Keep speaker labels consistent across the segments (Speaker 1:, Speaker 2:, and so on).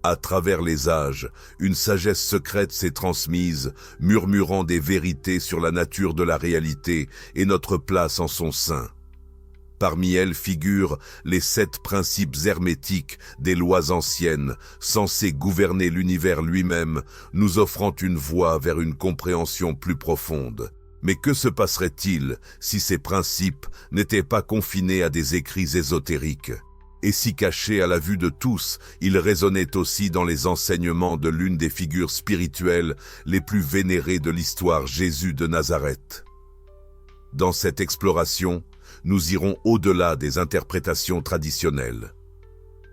Speaker 1: À travers les âges, une sagesse secrète s'est transmise, murmurant des vérités sur la nature de la réalité et notre place en son sein. Parmi elles figurent les 7 principes hermétiques des lois anciennes, censés gouverner l'univers lui-même, nous offrant une voie vers une compréhension plus profonde. Mais que se passerait-il si ces principes n'étaient pas confinés à des écrits ésotériques ? Et si cachés à la vue de tous, ils résonnaient aussi dans les enseignements de l'une des figures spirituelles les plus vénérées de l'histoire, Jésus de Nazareth. Dans cette exploration, nous irons au-delà des interprétations traditionnelles.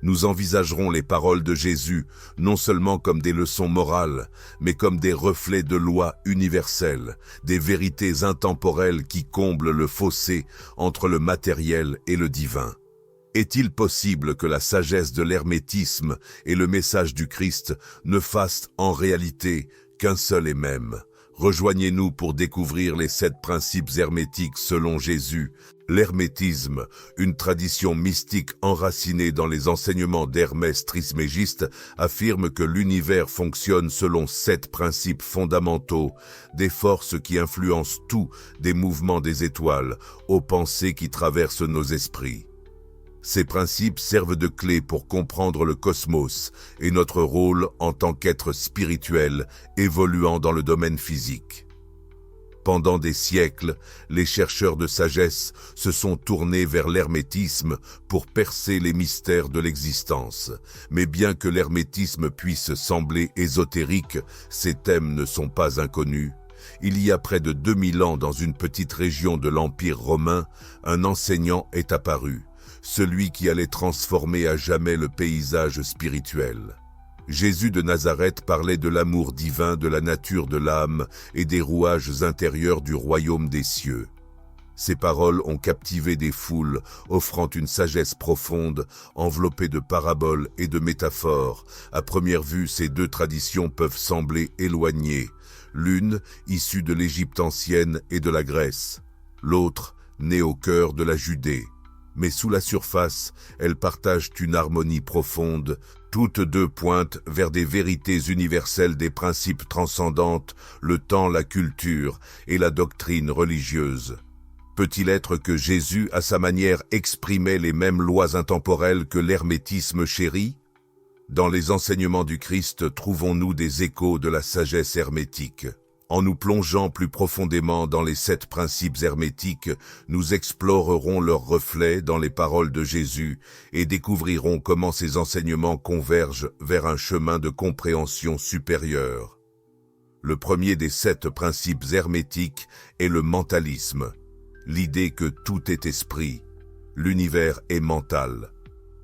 Speaker 1: Nous envisagerons les paroles de Jésus non seulement comme des leçons morales, mais comme des reflets de lois universelles, des vérités intemporelles qui comblent le fossé entre le matériel et le divin. Est-il possible que la sagesse de l'hermétisme et le message du Christ ne fassent en réalité qu'un seul et même ? Rejoignez-nous pour découvrir les 7 principes hermétiques selon Jésus. L'hermétisme, une tradition mystique enracinée dans les enseignements d'Hermès Trismégiste, affirme que l'univers fonctionne selon 7 principes fondamentaux, des forces qui influencent tout, des mouvements des étoiles, aux pensées qui traversent nos esprits. Ces principes servent de clé pour comprendre le cosmos et notre rôle en tant qu'être spirituel évoluant dans le domaine physique. Pendant des siècles, les chercheurs de sagesse se sont tournés vers l'hermétisme pour percer les mystères de l'existence. Mais bien que l'hermétisme puisse sembler ésotérique, ces thèmes ne sont pas inconnus. Il y a près de 2000 ans, dans une petite région de l'Empire romain, un enseignant est apparu. Celui qui allait transformer à jamais le paysage spirituel. Jésus de Nazareth parlait de l'amour divin, de la nature de l'âme et des rouages intérieurs du royaume des cieux. Ces paroles ont captivé des foules, offrant une sagesse profonde, enveloppée de paraboles et de métaphores. À première vue, ces 2 traditions peuvent sembler éloignées. L'une, issue de l'Égypte ancienne et de la Grèce. L'autre, née au cœur de la Judée. Mais sous la surface, elles partagent une harmonie profonde. Toutes 2 pointent vers des vérités universelles, des principes transcendantes, le temps, la culture et la doctrine religieuse. Peut-il être que Jésus, à sa manière, exprimait les mêmes lois intemporelles que l'hermétisme chéri ? Dans les enseignements du Christ, trouvons-nous des échos de la sagesse hermétique. En nous plongeant plus profondément dans les 7 principes hermétiques, nous explorerons leurs reflets dans les paroles de Jésus et découvrirons comment ces enseignements convergent vers un chemin de compréhension supérieure. Le premier des 7 principes hermétiques est le mentalisme, l'idée que tout est esprit, l'univers est mental.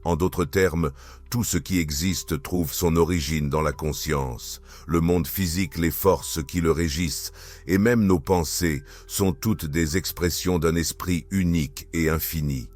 Speaker 1: En d'autres termes, tout ce qui existe trouve son origine dans la conscience. Le monde physique, les forces qui le régissent, et même nos pensées, sont toutes des expressions d'un esprit unique et infini.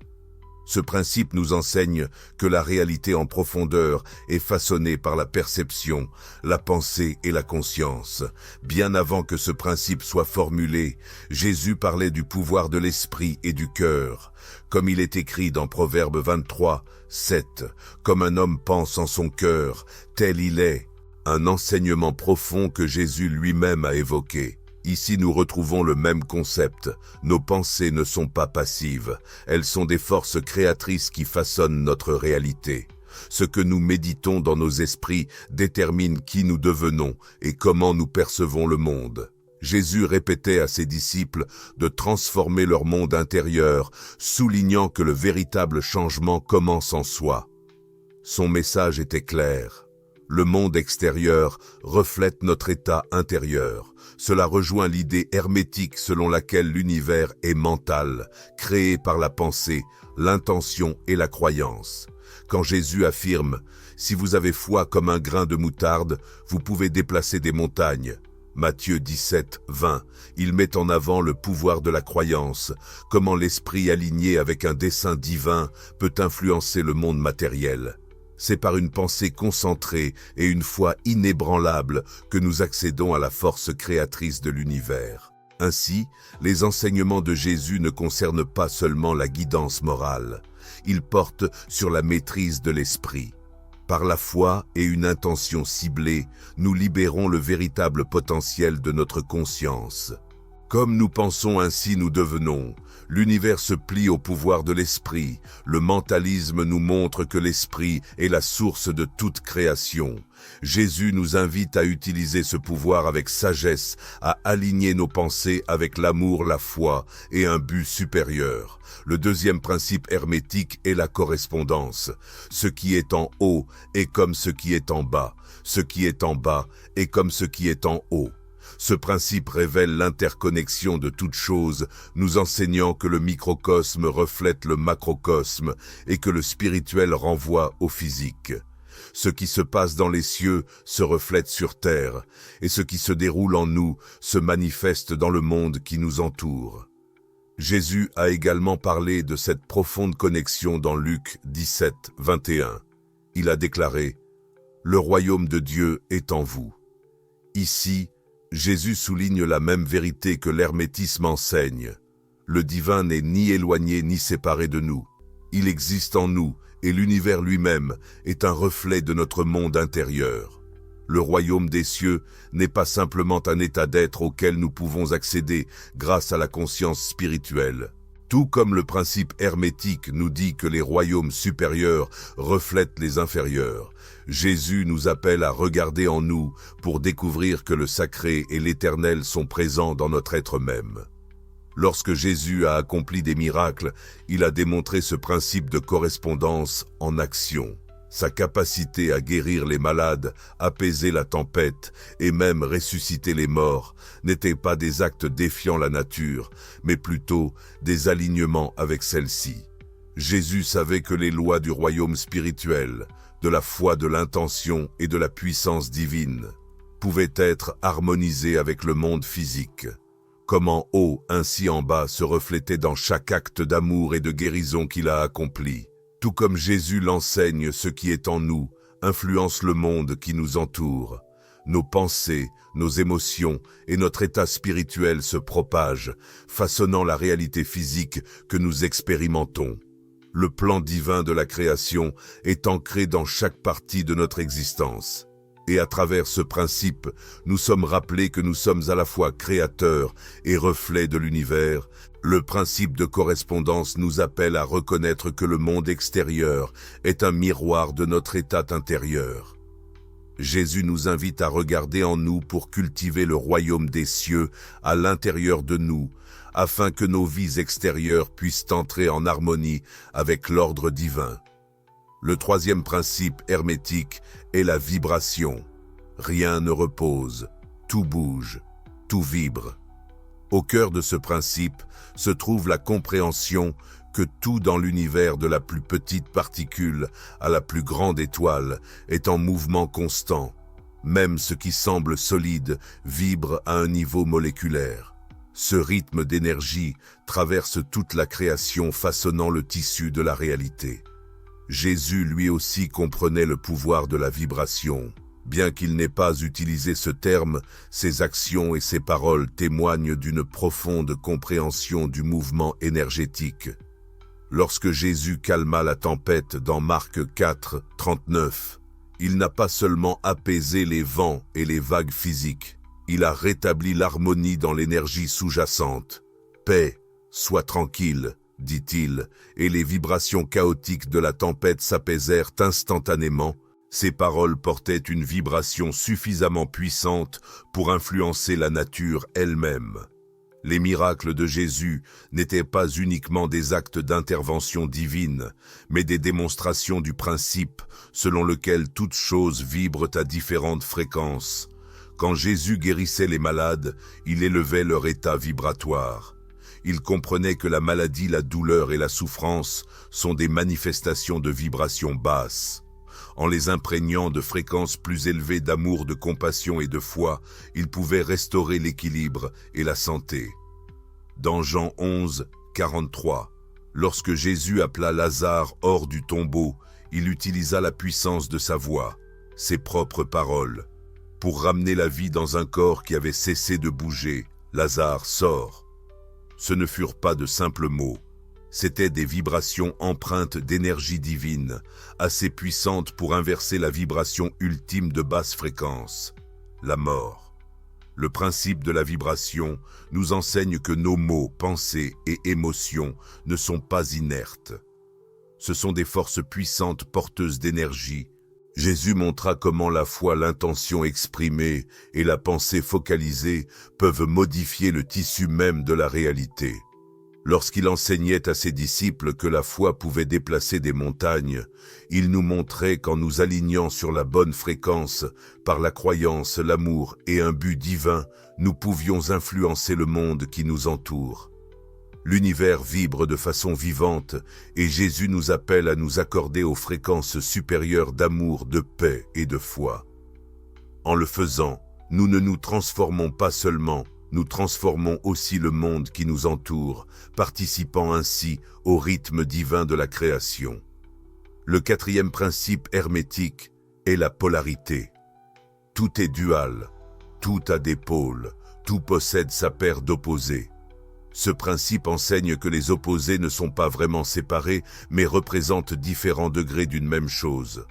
Speaker 1: Ce principe nous enseigne que la réalité en profondeur est façonnée par la perception, la pensée et la conscience. Bien avant que ce principe soit formulé, Jésus parlait du pouvoir de l'esprit et du cœur. Comme il est écrit dans Proverbe 23, 7, « Comme un homme pense en son cœur, tel il est », un enseignement profond que Jésus lui-même a évoqué. Ici, nous retrouvons le même concept. Nos pensées ne sont pas passives. Elles sont des forces créatrices qui façonnent notre réalité. Ce que nous méditons dans nos esprits détermine qui nous devenons et comment nous percevons le monde. Jésus répétait à ses disciples de transformer leur monde intérieur, soulignant que le véritable changement commence en soi. Son message était clair. Le monde extérieur reflète notre état intérieur. Cela rejoint l'idée hermétique selon laquelle l'univers est mental, créé par la pensée, l'intention et la croyance. Quand Jésus affirme « Si vous avez foi comme un grain de moutarde, vous pouvez déplacer des montagnes », Matthieu 17, 20, il met en avant le pouvoir de la croyance, comment l'esprit aligné avec un dessein divin peut influencer le monde matériel. C'est par une pensée concentrée et une foi inébranlable que nous accédons à la force créatrice de l'univers. Ainsi, les enseignements de Jésus ne concernent pas seulement la guidance morale, ils portent sur la maîtrise de l'esprit. Par la foi et une intention ciblée, nous libérons le véritable potentiel de notre conscience. Comme nous pensons, ainsi nous devenons. L'univers se plie au pouvoir de l'esprit. Le mentalisme nous montre que l'esprit est la source de toute création. Jésus nous invite à utiliser ce pouvoir avec sagesse, à aligner nos pensées avec l'amour, la foi et un but supérieur. Le deuxième principe hermétique est la correspondance. Ce qui est en haut est comme ce qui est en bas. Ce qui est en bas est comme ce qui est en haut. Ce principe révèle l'interconnexion de toutes choses, nous enseignant que le microcosme reflète le macrocosme et que le spirituel renvoie au physique. Ce qui se passe dans les cieux se reflète sur terre, et ce qui se déroule en nous se manifeste dans le monde qui nous entoure. Jésus a également parlé de cette profonde connexion dans Luc 17, 21. Il a déclaré « Le royaume de Dieu est en vous ». Ici, Jésus souligne la même vérité que l'hermétisme enseigne. Le divin n'est ni éloigné ni séparé de nous. Il existe en nous et l'univers lui-même est un reflet de notre monde intérieur. Le royaume des cieux n'est pas simplement un état d'être auquel nous pouvons accéder grâce à la conscience spirituelle. Tout comme le principe hermétique nous dit que les royaumes supérieurs reflètent les inférieurs, Jésus nous appelle à regarder en nous pour découvrir que le sacré et l'éternel sont présents dans notre être même. Lorsque Jésus a accompli des miracles, il a démontré ce principe de correspondance en action. Sa capacité à guérir les malades, apaiser la tempête et même ressusciter les morts n'étaient pas des actes défiant la nature, mais plutôt des alignements avec celle-ci. Jésus savait que les lois du royaume spirituel, de la foi, de l'intention et de la puissance divine, pouvaient être harmonisées avec le monde physique. Comme en haut, ainsi en bas se reflétait dans chaque acte d'amour et de guérison qu'il a accompli. Tout comme Jésus l'enseigne, ce qui est en nous influence le monde qui nous entoure. Nos pensées, nos émotions et notre état spirituel se propagent, façonnant la réalité physique que nous expérimentons. Le plan divin de la création est ancré dans chaque partie de notre existence. Et à travers ce principe, nous sommes rappelés que nous sommes à la fois créateurs et reflets de l'univers. Le principe de correspondance nous appelle à reconnaître que le monde extérieur est un miroir de notre état intérieur. Jésus nous invite à regarder en nous pour cultiver le royaume des cieux à l'intérieur de nous, afin que nos vies extérieures puissent entrer en harmonie avec l'ordre divin. Le troisième principe hermétique est la vibration. Rien ne repose, tout bouge, tout vibre. Au cœur de ce principe se trouve la compréhension que tout dans l'univers, de la plus petite particule à la plus grande étoile, est en mouvement constant. Même ce qui semble solide vibre à un niveau moléculaire. Ce rythme d'énergie traverse toute la création, façonnant le tissu de la réalité. Jésus lui aussi comprenait le pouvoir de la vibration. Bien qu'il n'ait pas utilisé ce terme, ses actions et ses paroles témoignent d'une profonde compréhension du mouvement énergétique. Lorsque Jésus calma la tempête dans Marc 4, 39, il n'a pas seulement apaisé les vents et les vagues physiques, il a rétabli l'harmonie dans l'énergie sous-jacente. « Paix, sois tranquille », dit-il, et les vibrations chaotiques de la tempête s'apaisèrent instantanément. Ces paroles portaient une vibration suffisamment puissante pour influencer la nature elle-même. Les miracles de Jésus n'étaient pas uniquement des actes d'intervention divine, mais des démonstrations du principe selon lequel toutes choses vibrent à différentes fréquences. Quand Jésus guérissait les malades, il élevait leur état vibratoire. Il comprenait que la maladie, la douleur et la souffrance sont des manifestations de vibrations basses. En les imprégnant de fréquences plus élevées d'amour, de compassion et de foi, il pouvait restaurer l'équilibre et la santé. Dans Jean 11, 43, lorsque Jésus appela Lazare hors du tombeau, il utilisa la puissance de sa voix, ses propres paroles, pour ramener la vie dans un corps qui avait cessé de bouger. Lazare, sort. Ce ne furent pas de simples mots, C'étaient des vibrations empreintes d'énergie divine, assez puissantes pour inverser la vibration ultime de basse fréquence, la mort. Le principe de la vibration nous enseigne que nos mots, pensées et émotions ne sont pas inertes. Ce sont des forces puissantes porteuses d'énergie. Jésus montra comment la foi, l'intention exprimée et la pensée focalisée peuvent modifier le tissu même de la réalité. Lorsqu'il enseignait à ses disciples que la foi pouvait déplacer des montagnes, il nous montrait qu'en nous alignant sur la bonne fréquence, par la croyance, l'amour et un but divin, nous pouvions influencer le monde qui nous entoure. L'univers vibre de façon vivante et Jésus nous appelle à nous accorder aux fréquences supérieures d'amour, de paix et de foi. En le faisant, nous ne nous transformons pas seulement, nous transformons aussi le monde qui nous entoure, participant ainsi au rythme divin de la création. Le quatrième principe hermétique est la polarité. Tout est dual, tout a des pôles, tout possède sa paire d'opposés. Ce principe enseigne que les opposés ne sont pas vraiment séparés, mais représentent différents degrés d'une même chose.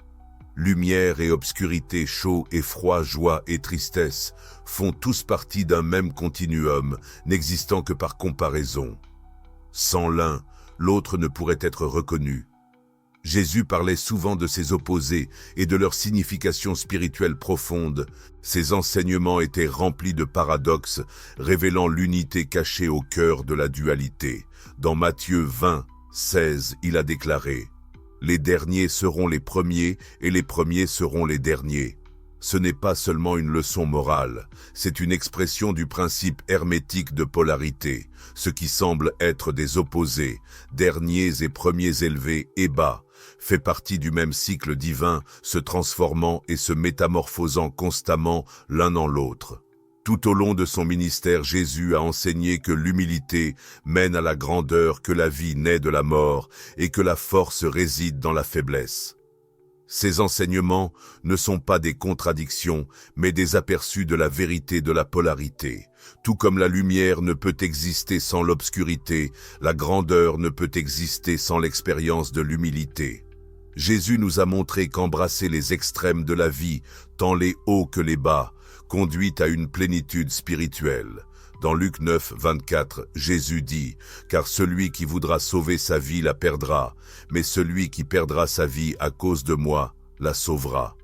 Speaker 1: Lumière et obscurité, chaud et froid, joie et tristesse font tous partie d'un même continuum, n'existant que par comparaison. Sans l'un, l'autre ne pourrait être reconnu. Jésus parlait souvent de ces opposés et de leur signification spirituelle profonde. Ses enseignements étaient remplis de paradoxes, révélant l'unité cachée au cœur de la dualité. Dans Matthieu 20, 16, il a déclaré « Les derniers seront les premiers et les premiers seront les derniers ». Ce n'est pas seulement une leçon morale, c'est une expression du principe hermétique de polarité, ce qui semble être des opposés, derniers et premiers élevés et bas, fait partie du même cycle divin, se transformant et se métamorphosant constamment l'un en l'autre. Tout au long de son ministère, Jésus a enseigné que l'humilité mène à la grandeur, que la vie naît de la mort et que la force réside dans la faiblesse. Ces enseignements ne sont pas des contradictions, mais des aperçus de la vérité de la polarité. Tout comme la lumière ne peut exister sans l'obscurité, la grandeur ne peut exister sans l'expérience de l'humilité. Jésus nous a montré qu'embrasser les extrêmes de la vie, tant les hauts que les bas, conduit à une plénitude spirituelle. Dans Luc 9, 24, Jésus dit « Car celui qui voudra sauver sa vie la perdra, mais celui qui perdra sa vie à cause de moi la sauvera. »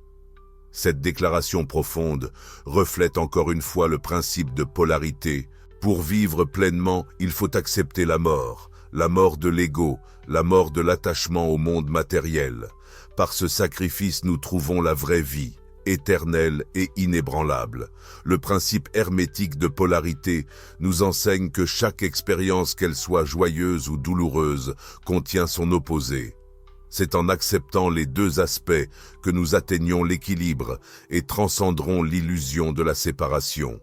Speaker 1: Cette déclaration profonde reflète encore une fois le principe de polarité. Pour vivre pleinement, il faut accepter la mort de l'ego, la mort de l'attachement au monde matériel. Par ce sacrifice, nous trouvons la vraie vie, éternelle et inébranlable. Le principe hermétique de polarité nous enseigne que chaque expérience, qu'elle soit joyeuse ou douloureuse, contient son opposé. C'est en acceptant les deux aspects que nous atteignons l'équilibre et transcenderons l'illusion de la séparation.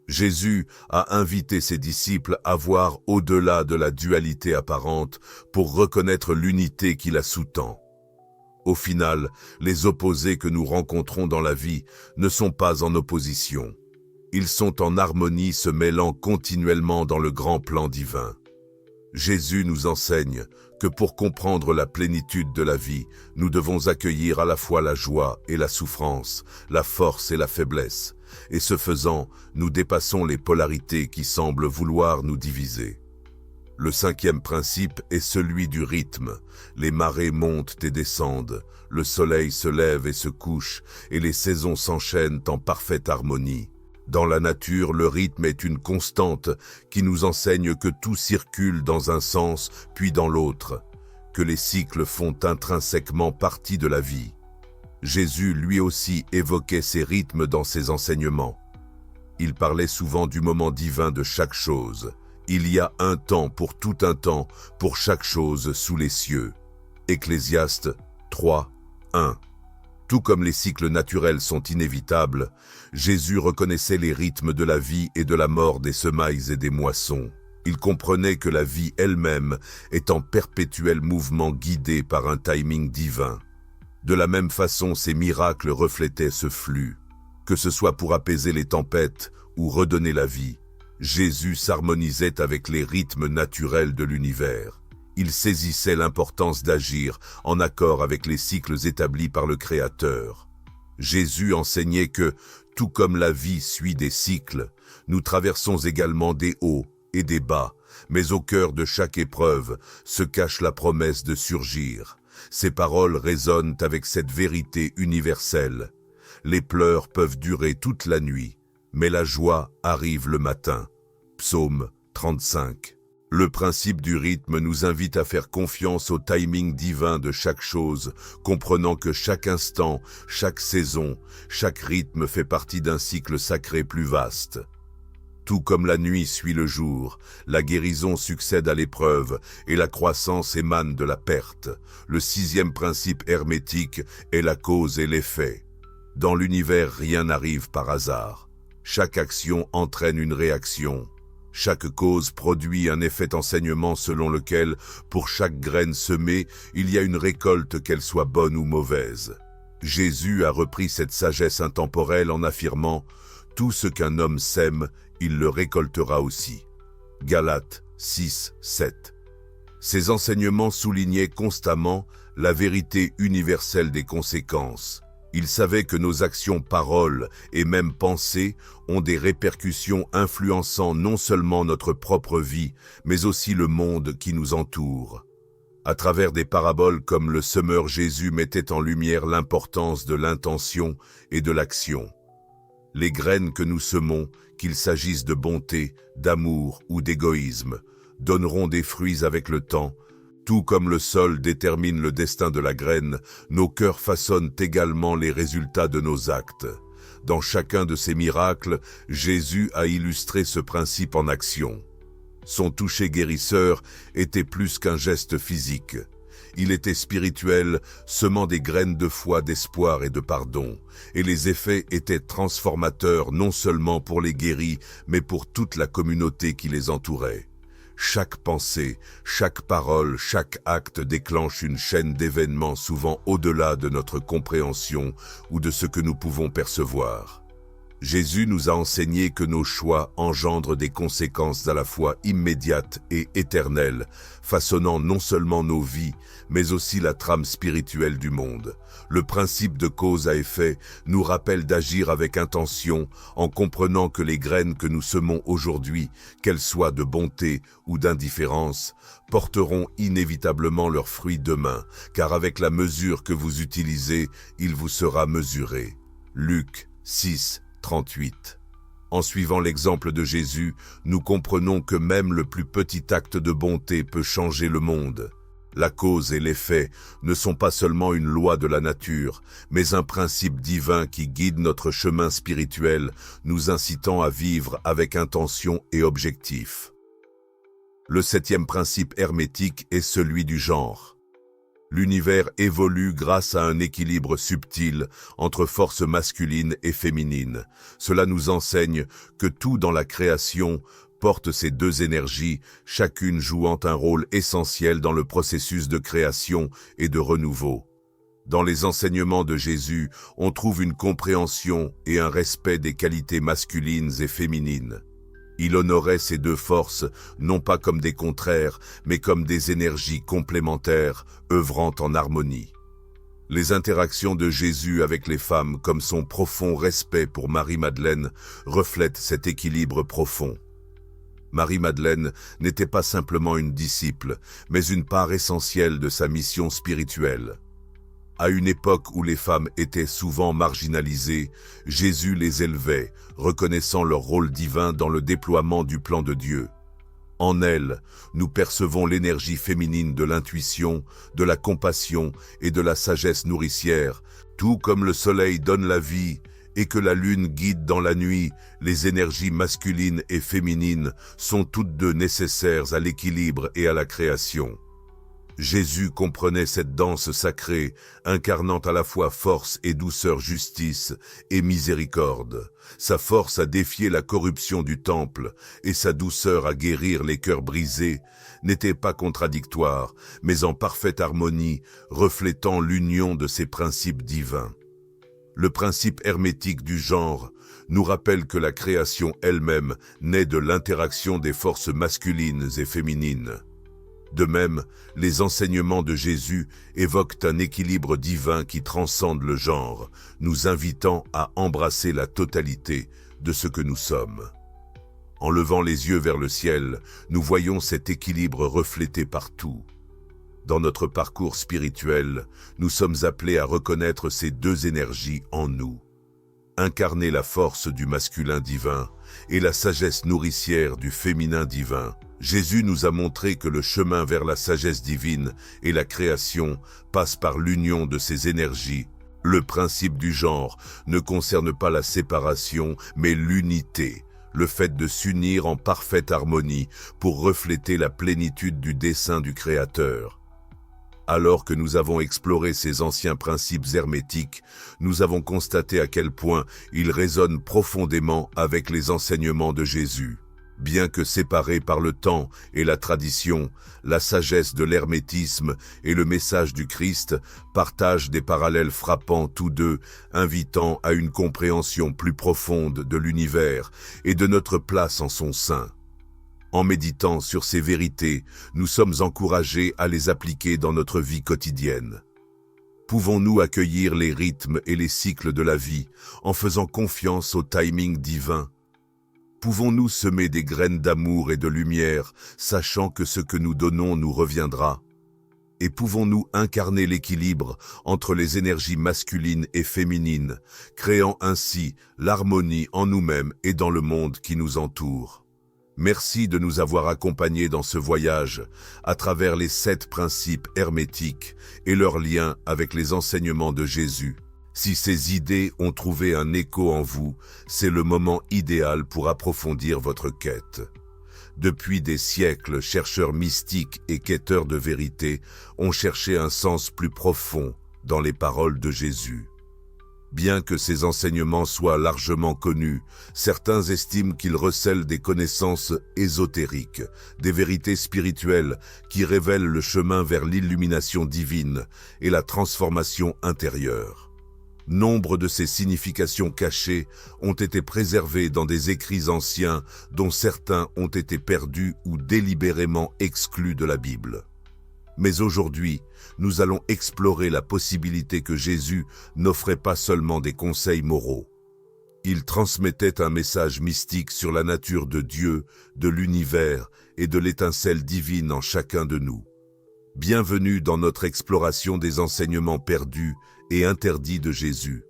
Speaker 1: Jésus a invité ses disciples à voir au-delà de la dualité apparente pour reconnaître l'unité qui la sous-tend. Au final, les opposés que nous rencontrons dans la vie ne sont pas en opposition. Ils sont en harmonie, se mêlant continuellement dans le grand plan divin. Jésus nous enseigne que pour comprendre la plénitude de la vie, nous devons accueillir à la fois la joie et la souffrance, la force et la faiblesse. Et ce faisant, nous dépassons les polarités qui semblent vouloir nous diviser. Le cinquième principe est celui du rythme. Les marées montent et descendent, le soleil se lève et se couche, et les saisons s'enchaînent en parfaite harmonie. Dans la nature, le rythme est une constante qui nous enseigne que tout circule dans un sens puis dans l'autre, que les cycles font intrinsèquement partie de la vie. Jésus lui aussi évoquait ces rythmes dans ses enseignements. Il parlait souvent du moment divin de chaque chose. Il y a un temps, pour chaque chose sous les cieux. Ecclésiaste 3, 1. Tout comme les cycles naturels sont inévitables, Jésus reconnaissait les rythmes de la vie et de la mort, des semailles et des moissons. Il comprenait que la vie elle-même est en perpétuel mouvement, guidée par un timing divin. De la même façon, ces miracles reflétaient ce flux. Que ce soit pour apaiser les tempêtes ou redonner la vie, Jésus s'harmonisait avec les rythmes naturels de l'univers. Il saisissait l'importance d'agir en accord avec les cycles établis par le Créateur. Jésus enseignait que, tout comme la vie suit des cycles, nous traversons également des hauts et des bas, mais au cœur de chaque épreuve se cache la promesse de surgir. Ces paroles résonnent avec cette vérité universelle. Les pleurs peuvent durer toute la nuit, mais la joie arrive le matin. Psaume 35. Le principe du rythme nous invite à faire confiance au timing divin de chaque chose, comprenant que chaque instant, chaque saison, chaque rythme fait partie d'un cycle sacré plus vaste. Tout comme la nuit suit le jour, la guérison succède à l'épreuve et la croissance émane de la perte. Le sixième principe hermétique est la cause et l'effet. Dans l'univers, rien n'arrive par hasard. Chaque action entraîne une réaction. Chaque cause produit un effet d'enseignement selon lequel, pour chaque graine semée, il y a une récolte, qu'elle soit bonne ou mauvaise. Jésus a repris cette sagesse intemporelle en affirmant « Tout ce qu'un homme sème, il le récoltera aussi ». Galates 6, 7. Ces enseignements soulignaient constamment la vérité universelle des conséquences. Il savait que nos actions, paroles et même pensées ont des répercussions influençant non seulement notre propre vie, mais aussi le monde qui nous entoure. À travers des paraboles comme le semeur, Jésus mettait en lumière l'importance de l'intention et de l'action. Les graines que nous semons, qu'il s'agisse de bonté, d'amour ou d'égoïsme, donneront des fruits avec le temps. Tout comme le sol détermine le destin de la graine, nos cœurs façonnent également les résultats de nos actes. Dans chacun de ces miracles, Jésus a illustré ce principe en action. Son toucher guérisseur était plus qu'un geste physique. Il était spirituel, semant des graines de foi, d'espoir et de pardon. Et les effets étaient transformateurs non seulement pour les guéris, mais pour toute la communauté qui les entourait. Chaque pensée, chaque parole, chaque acte déclenche une chaîne d'événements souvent au-delà de notre compréhension ou de ce que nous pouvons percevoir. Jésus nous a enseigné que nos choix engendrent des conséquences à la fois immédiates et éternelles, façonnant non seulement nos vies, mais aussi la trame spirituelle du monde. Le principe de cause à effet nous rappelle d'agir avec intention en comprenant que les graines que nous semons aujourd'hui, qu'elles soient de bonté ou d'indifférence, porteront inévitablement leurs fruits demain, car avec la mesure que vous utilisez, il vous sera mesuré. Luc 6, 38. En suivant l'exemple de Jésus, nous comprenons que même le plus petit acte de bonté peut changer le monde. La cause et l'effet ne sont pas seulement une loi de la nature, mais un principe divin qui guide notre chemin spirituel, nous incitant à vivre avec intention et objectif. Le septième principe hermétique est celui du genre. L'univers évolue grâce à un équilibre subtil entre forces masculines et féminines. Cela nous enseigne que tout dans la création porte ces deux énergies, chacune jouant un rôle essentiel dans le processus de création et de renouveau. Dans les enseignements de Jésus, on trouve une compréhension et un respect des qualités masculines et féminines. Il honorait ces deux forces, non pas comme des contraires, mais comme des énergies complémentaires, œuvrant en harmonie. Les interactions de Jésus avec les femmes, comme son profond respect pour Marie-Madeleine, reflètent cet équilibre profond. Marie-Madeleine n'était pas simplement une disciple, mais une part essentielle de sa mission spirituelle. À une époque où les femmes étaient souvent marginalisées, Jésus les élevait, reconnaissant leur rôle divin dans le déploiement du plan de Dieu. En elles, nous percevons l'énergie féminine de l'intuition, de la compassion et de la sagesse nourricière. Tout comme le soleil donne la vie et que la lune guide dans la nuit, les énergies masculines et féminines sont toutes deux nécessaires à l'équilibre et à la création. Jésus comprenait cette danse sacrée, incarnant à la fois force et douceur, justice et miséricorde. Sa force à défier la corruption du temple et sa douceur à guérir les cœurs brisés n'étaient pas contradictoires, mais en parfaite harmonie, reflétant l'union de ces principes divins. Le principe hermétique du genre nous rappelle que la création elle-même naît de l'interaction des forces masculines et féminines. De même, les enseignements de Jésus évoquent un équilibre divin qui transcende le genre, nous invitant à embrasser la totalité de ce que nous sommes. En levant les yeux vers le ciel, nous voyons cet équilibre reflété partout. Dans notre parcours spirituel, nous sommes appelés à reconnaître ces deux énergies en nous. Incarner la force du masculin divin et la sagesse nourricière du féminin divin. Jésus nous a montré que le chemin vers la sagesse divine et la création passe par l'union de ces énergies. Le principe du genre ne concerne pas la séparation, mais l'unité, le fait de s'unir en parfaite harmonie pour refléter la plénitude du dessein du Créateur. Alors que nous avons exploré ces anciens principes hermétiques, nous avons constaté à quel point ils résonnent profondément avec les enseignements de Jésus. Bien que séparés par le temps et la tradition, la sagesse de l'hermétisme et le message du Christ partagent des parallèles frappants tous deux, invitant à une compréhension plus profonde de l'univers et de notre place en son sein. En méditant sur ces vérités, nous sommes encouragés à les appliquer dans notre vie quotidienne. Pouvons-nous accueillir les rythmes et les cycles de la vie en faisant confiance au timing divin? Pouvons-nous semer des graines d'amour et de lumière, sachant que ce que nous donnons nous reviendra? Et pouvons-nous incarner l'équilibre entre les énergies masculines et féminines, créant ainsi l'harmonie en nous-mêmes et dans le monde qui nous entoure? Merci de nous avoir accompagnés dans ce voyage à travers les 7 principes hermétiques et leurs liens avec les enseignements de Jésus. Si ces idées ont trouvé un écho en vous, c'est le moment idéal pour approfondir votre quête. Depuis des siècles, chercheurs mystiques et quêteurs de vérité ont cherché un sens plus profond dans les paroles de Jésus. Bien que ces enseignements soient largement connus, certains estiment qu'ils recèlent des connaissances ésotériques, des vérités spirituelles qui révèlent le chemin vers l'illumination divine et la transformation intérieure. Nombre de ces significations cachées ont été préservées dans des écrits anciens dont certains ont été perdus ou délibérément exclus de la Bible. Mais aujourd'hui, nous allons explorer la possibilité que Jésus n'offrait pas seulement des conseils moraux. Il transmettait un message mystique sur la nature de Dieu, de l'univers et de l'étincelle divine en chacun de nous. Bienvenue dans notre exploration des enseignements perdus et interdits de Jésus.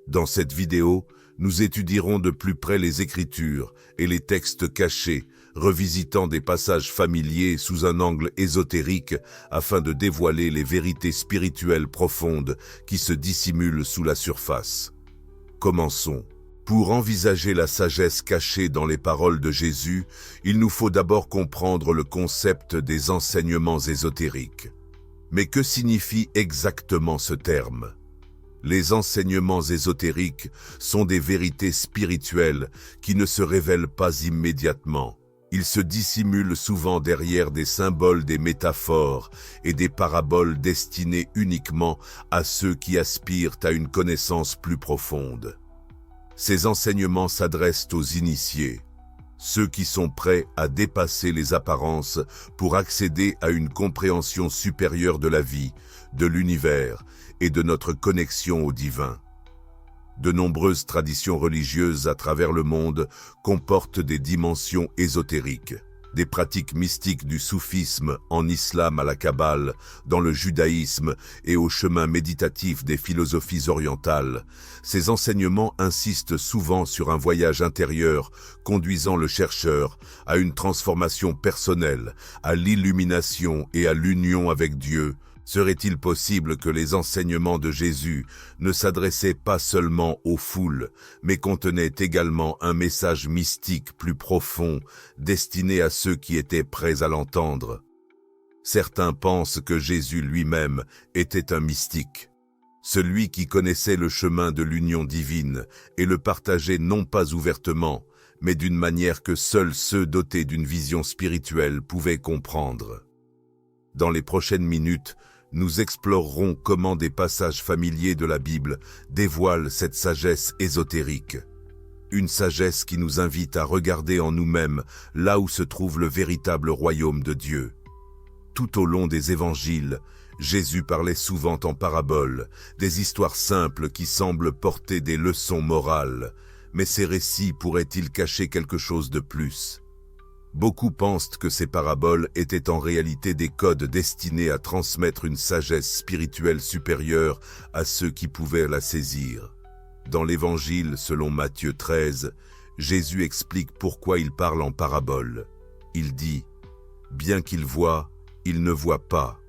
Speaker 1: Dans cette vidéo, nous étudierons de plus près les Écritures et les textes cachés, revisitant des passages familiers sous un angle ésotérique afin de dévoiler les vérités spirituelles profondes qui se dissimulent sous la surface. Commençons. Pour envisager la sagesse cachée dans les paroles de Jésus, il nous faut d'abord comprendre le concept des enseignements ésotériques. Mais que signifie exactement ce terme ? Les enseignements ésotériques sont des vérités spirituelles qui ne se révèlent pas immédiatement. Ils se dissimulent souvent derrière des symboles, des métaphores et des paraboles destinées uniquement à ceux qui aspirent à une connaissance plus profonde. Ces enseignements s'adressent aux initiés, ceux qui sont prêts à dépasser les apparences pour accéder à une compréhension supérieure de la vie, de l'univers et de notre connexion au divin. De nombreuses traditions religieuses à travers le monde comportent des dimensions ésotériques. Des pratiques mystiques du soufisme en islam à la Kabbale, dans le judaïsme et au chemin méditatif des philosophies orientales. Ces enseignements insistent souvent sur un voyage intérieur conduisant le chercheur à une transformation personnelle, à l'illumination et à l'union avec Dieu. Serait-il possible que les enseignements de Jésus ne s'adressaient pas seulement aux foules, mais contenaient également un message mystique plus profond, destiné à ceux qui étaient prêts à l'entendre? Certains pensent que Jésus lui-même était un mystique, celui qui connaissait le chemin de l'union divine et le partageait non pas ouvertement, mais d'une manière que seuls ceux dotés d'une vision spirituelle pouvaient comprendre. Dans les prochaines minutes, nous explorerons comment des passages familiers de la Bible dévoilent cette sagesse ésotérique. Une sagesse qui nous invite à regarder en nous-mêmes là où se trouve le véritable royaume de Dieu. Tout au long des évangiles, Jésus parlait souvent en paraboles, des histoires simples qui semblent porter des leçons morales, mais ces récits pourraient-ils cacher quelque chose de plus? Beaucoup pensent que ces paraboles étaient en réalité des codes destinés à transmettre une sagesse spirituelle supérieure à ceux qui pouvaient la saisir. Dans l'Évangile selon Matthieu 13, Jésus explique pourquoi il parle en paraboles. Il dit « Bien qu'ils voient, ils ne voient pas.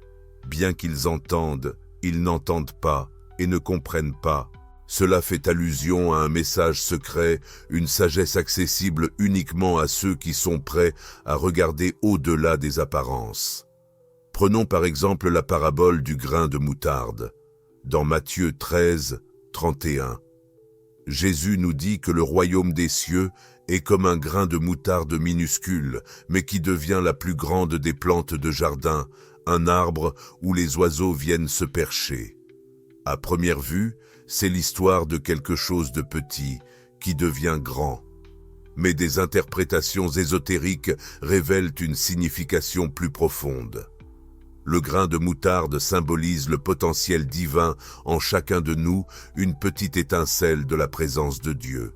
Speaker 1: Bien qu'ils entendent, ils n'entendent pas et ne comprennent pas. » Cela fait allusion à un message secret, une sagesse accessible uniquement à ceux qui sont prêts à regarder au-delà des apparences. Prenons par exemple la parabole du grain de moutarde. Dans Matthieu 13, 31, Jésus nous dit que le royaume des cieux est comme un grain de moutarde minuscule, mais qui devient la plus grande des plantes de jardin, un arbre où les oiseaux viennent se percher. À première vue, c'est l'histoire de quelque chose de petit qui devient grand. Mais des interprétations ésotériques révèlent une signification plus profonde. Le grain de moutarde symbolise le potentiel divin en chacun de nous, une petite étincelle de la présence de Dieu.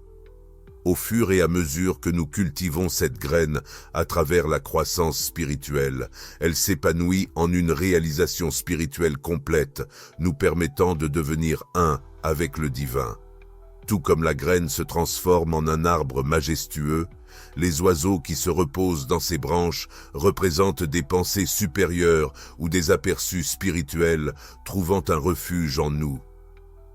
Speaker 1: Au fur et à mesure que nous cultivons cette graine à travers la croissance spirituelle, elle s'épanouit en une réalisation spirituelle complète, nous permettant de devenir un avec le divin. Tout comme la graine se transforme en un arbre majestueux, les oiseaux qui se reposent dans ses branches représentent des pensées supérieures ou des aperçus spirituels trouvant un refuge en nous.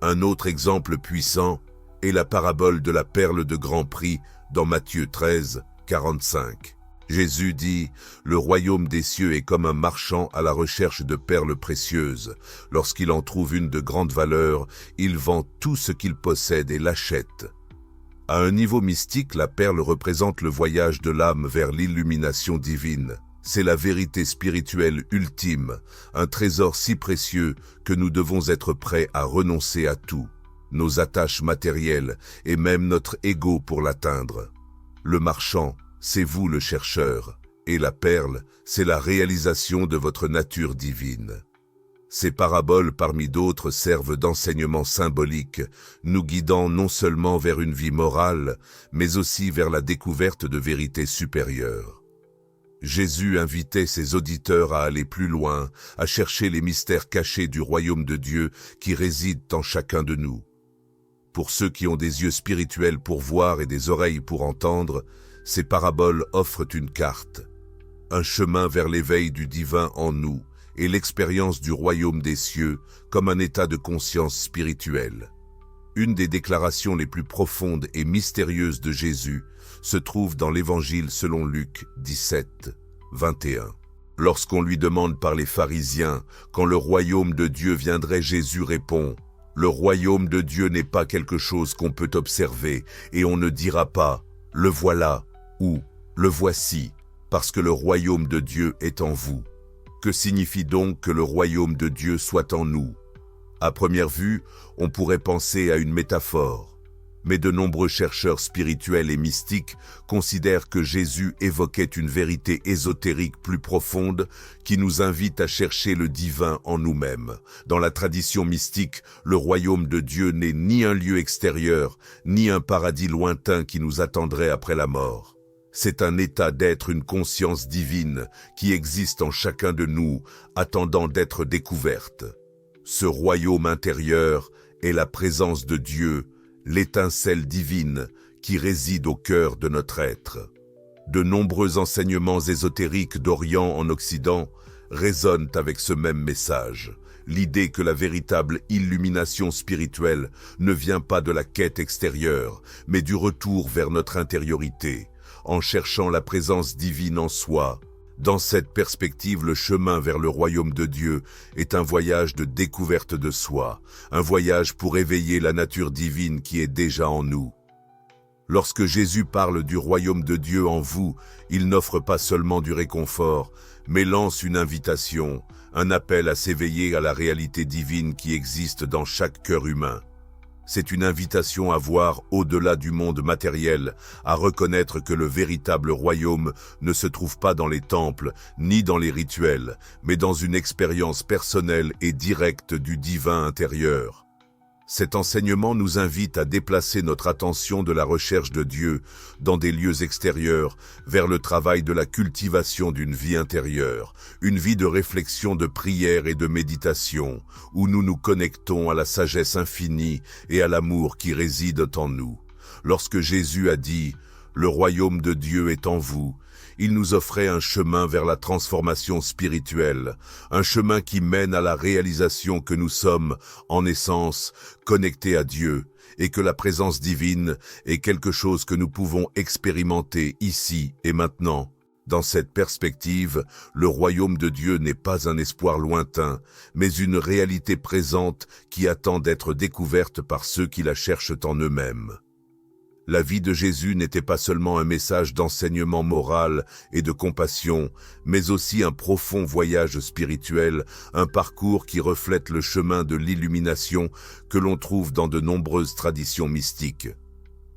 Speaker 1: Un autre exemple puissant est la parabole de la perle de grand prix dans Matthieu 13, 45. Jésus dit « Le royaume des cieux est comme un marchand à la recherche de perles précieuses. Lorsqu'il en trouve une de grande valeur, il vend tout ce qu'il possède et l'achète. » À un niveau mystique, la perle représente le voyage de l'âme vers l'illumination divine. C'est la vérité spirituelle ultime, un trésor si précieux que nous devons être prêts à renoncer à tout, nos attaches matérielles et même notre ego pour l'atteindre. Le marchand, c'est vous le chercheur, et la perle, c'est la réalisation de votre nature divine. Ces paraboles parmi d'autres servent d'enseignement symbolique, nous guidant non seulement vers une vie morale, mais aussi vers la découverte de vérités supérieures. Jésus invitait ses auditeurs à aller plus loin, à chercher les mystères cachés du royaume de Dieu qui résident en chacun de nous. Pour ceux qui ont des yeux spirituels pour voir et des oreilles pour entendre, ces paraboles offrent une carte, un chemin vers l'éveil du divin en nous et l'expérience du royaume des cieux comme un état de conscience spirituelle. Une des déclarations les plus profondes et mystérieuses de Jésus se trouve dans l'Évangile selon Luc 17, 21. Lorsqu'on lui demande par les pharisiens quand le royaume de Dieu viendrait, Jésus répond « Le royaume de Dieu n'est pas quelque chose qu'on peut observer et on ne dira pas « Le voilà » ou « Le voici » parce que le royaume de Dieu est en vous. Que signifie donc que le royaume de Dieu soit en nous? À première vue, on pourrait penser à une métaphore, mais de nombreux chercheurs spirituels et mystiques considèrent que Jésus évoquait une vérité ésotérique plus profonde qui nous invite à chercher le divin en nous-mêmes. Dans la tradition mystique, le royaume de Dieu n'est ni un lieu extérieur, ni un paradis lointain qui nous attendrait après la mort. C'est un état d'être, une conscience divine qui existe en chacun de nous, attendant d'être découverte. Ce royaume intérieur est la présence de Dieu, l'étincelle divine qui réside au cœur de notre être. De nombreux enseignements ésotériques d'Orient en Occident résonnent avec ce même message. L'idée que la véritable illumination spirituelle ne vient pas de la quête extérieure, mais du retour vers notre intériorité, en cherchant la présence divine en soi. Dans cette perspective, le chemin vers le royaume de Dieu est un voyage de découverte de soi, un voyage pour éveiller la nature divine qui est déjà en nous. Lorsque Jésus parle du royaume de Dieu en vous, il n'offre pas seulement du réconfort, mais lance une invitation, un appel à s'éveiller à la réalité divine qui existe dans chaque cœur humain. C'est une invitation à voir au-delà du monde matériel, à reconnaître que le véritable royaume ne se trouve pas dans les temples, ni dans les rituels, mais dans une expérience personnelle et directe du divin intérieur. Cet enseignement nous invite à déplacer notre attention de la recherche de Dieu dans des lieux extérieurs vers le travail de la cultivation d'une vie intérieure, une vie de réflexion, de prière et de méditation, où nous nous connectons à la sagesse infinie et à l'amour qui réside en nous. Lorsque Jésus a dit « Le royaume de Dieu est en vous », il nous offrait un chemin vers la transformation spirituelle, un chemin qui mène à la réalisation que nous sommes, en essence, connectés à Dieu, et que la présence divine est quelque chose que nous pouvons expérimenter ici et maintenant. Dans cette perspective, le royaume de Dieu n'est pas un espoir lointain, mais une réalité présente qui attend d'être découverte par ceux qui la cherchent en eux-mêmes. La vie de Jésus n'était pas seulement un message d'enseignement moral et de compassion, mais aussi un profond voyage spirituel, un parcours qui reflète le chemin de l'illumination que l'on trouve dans de nombreuses traditions mystiques.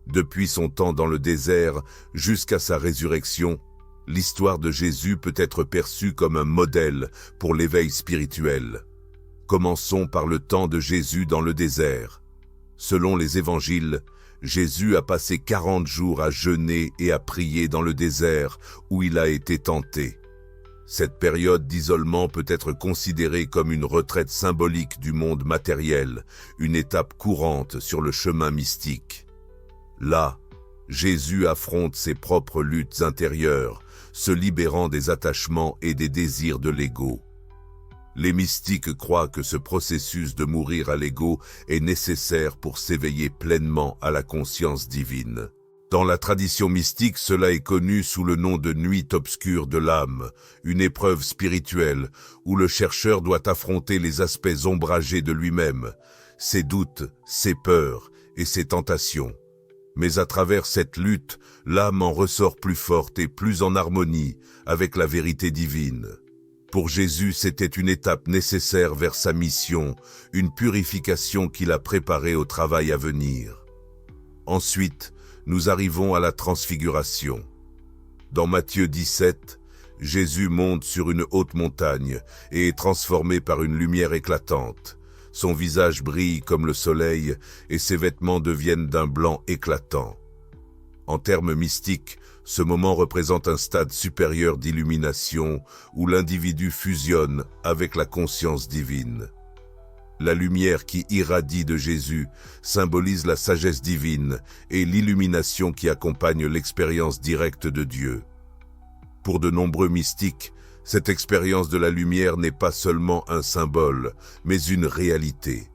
Speaker 1: Depuis son temps dans le désert jusqu'à sa résurrection, l'histoire de Jésus peut être perçue comme un modèle pour l'éveil spirituel. Commençons par le temps de Jésus dans le désert. Selon les évangiles, Jésus a passé 40 jours à jeûner et à prier dans le désert où il a été tenté. Cette période d'isolement peut être considérée comme une retraite symbolique du monde matériel, une étape courante sur le chemin mystique. Là, Jésus affronte ses propres luttes intérieures, se libérant des attachements et des désirs de l'ego. Les mystiques croient que ce processus de mourir à l'ego est nécessaire pour s'éveiller pleinement à la conscience divine. Dans la tradition mystique, cela est connu sous le nom de nuit obscure de l'âme, une épreuve spirituelle où le chercheur doit affronter les aspects ombragés de lui-même, ses doutes, ses peurs et ses tentations. Mais à travers cette lutte, l'âme en ressort plus forte et plus en harmonie avec la vérité divine. Pour Jésus, c'était une étape nécessaire vers sa mission, une purification qui l'a préparé au travail à venir. Ensuite, nous arrivons à la transfiguration. Dans Matthieu 17, Jésus monte sur une haute montagne et est transformé par une lumière éclatante. Son visage brille comme le soleil et ses vêtements deviennent d'un blanc éclatant. En termes mystiques, ce moment représente un stade supérieur d'illumination où l'individu fusionne avec la conscience divine. La lumière qui irradie de Jésus symbolise la sagesse divine et l'illumination qui accompagne l'expérience directe de Dieu. Pour de nombreux mystiques, cette expérience de la lumière n'est pas seulement un symbole, mais une réalité.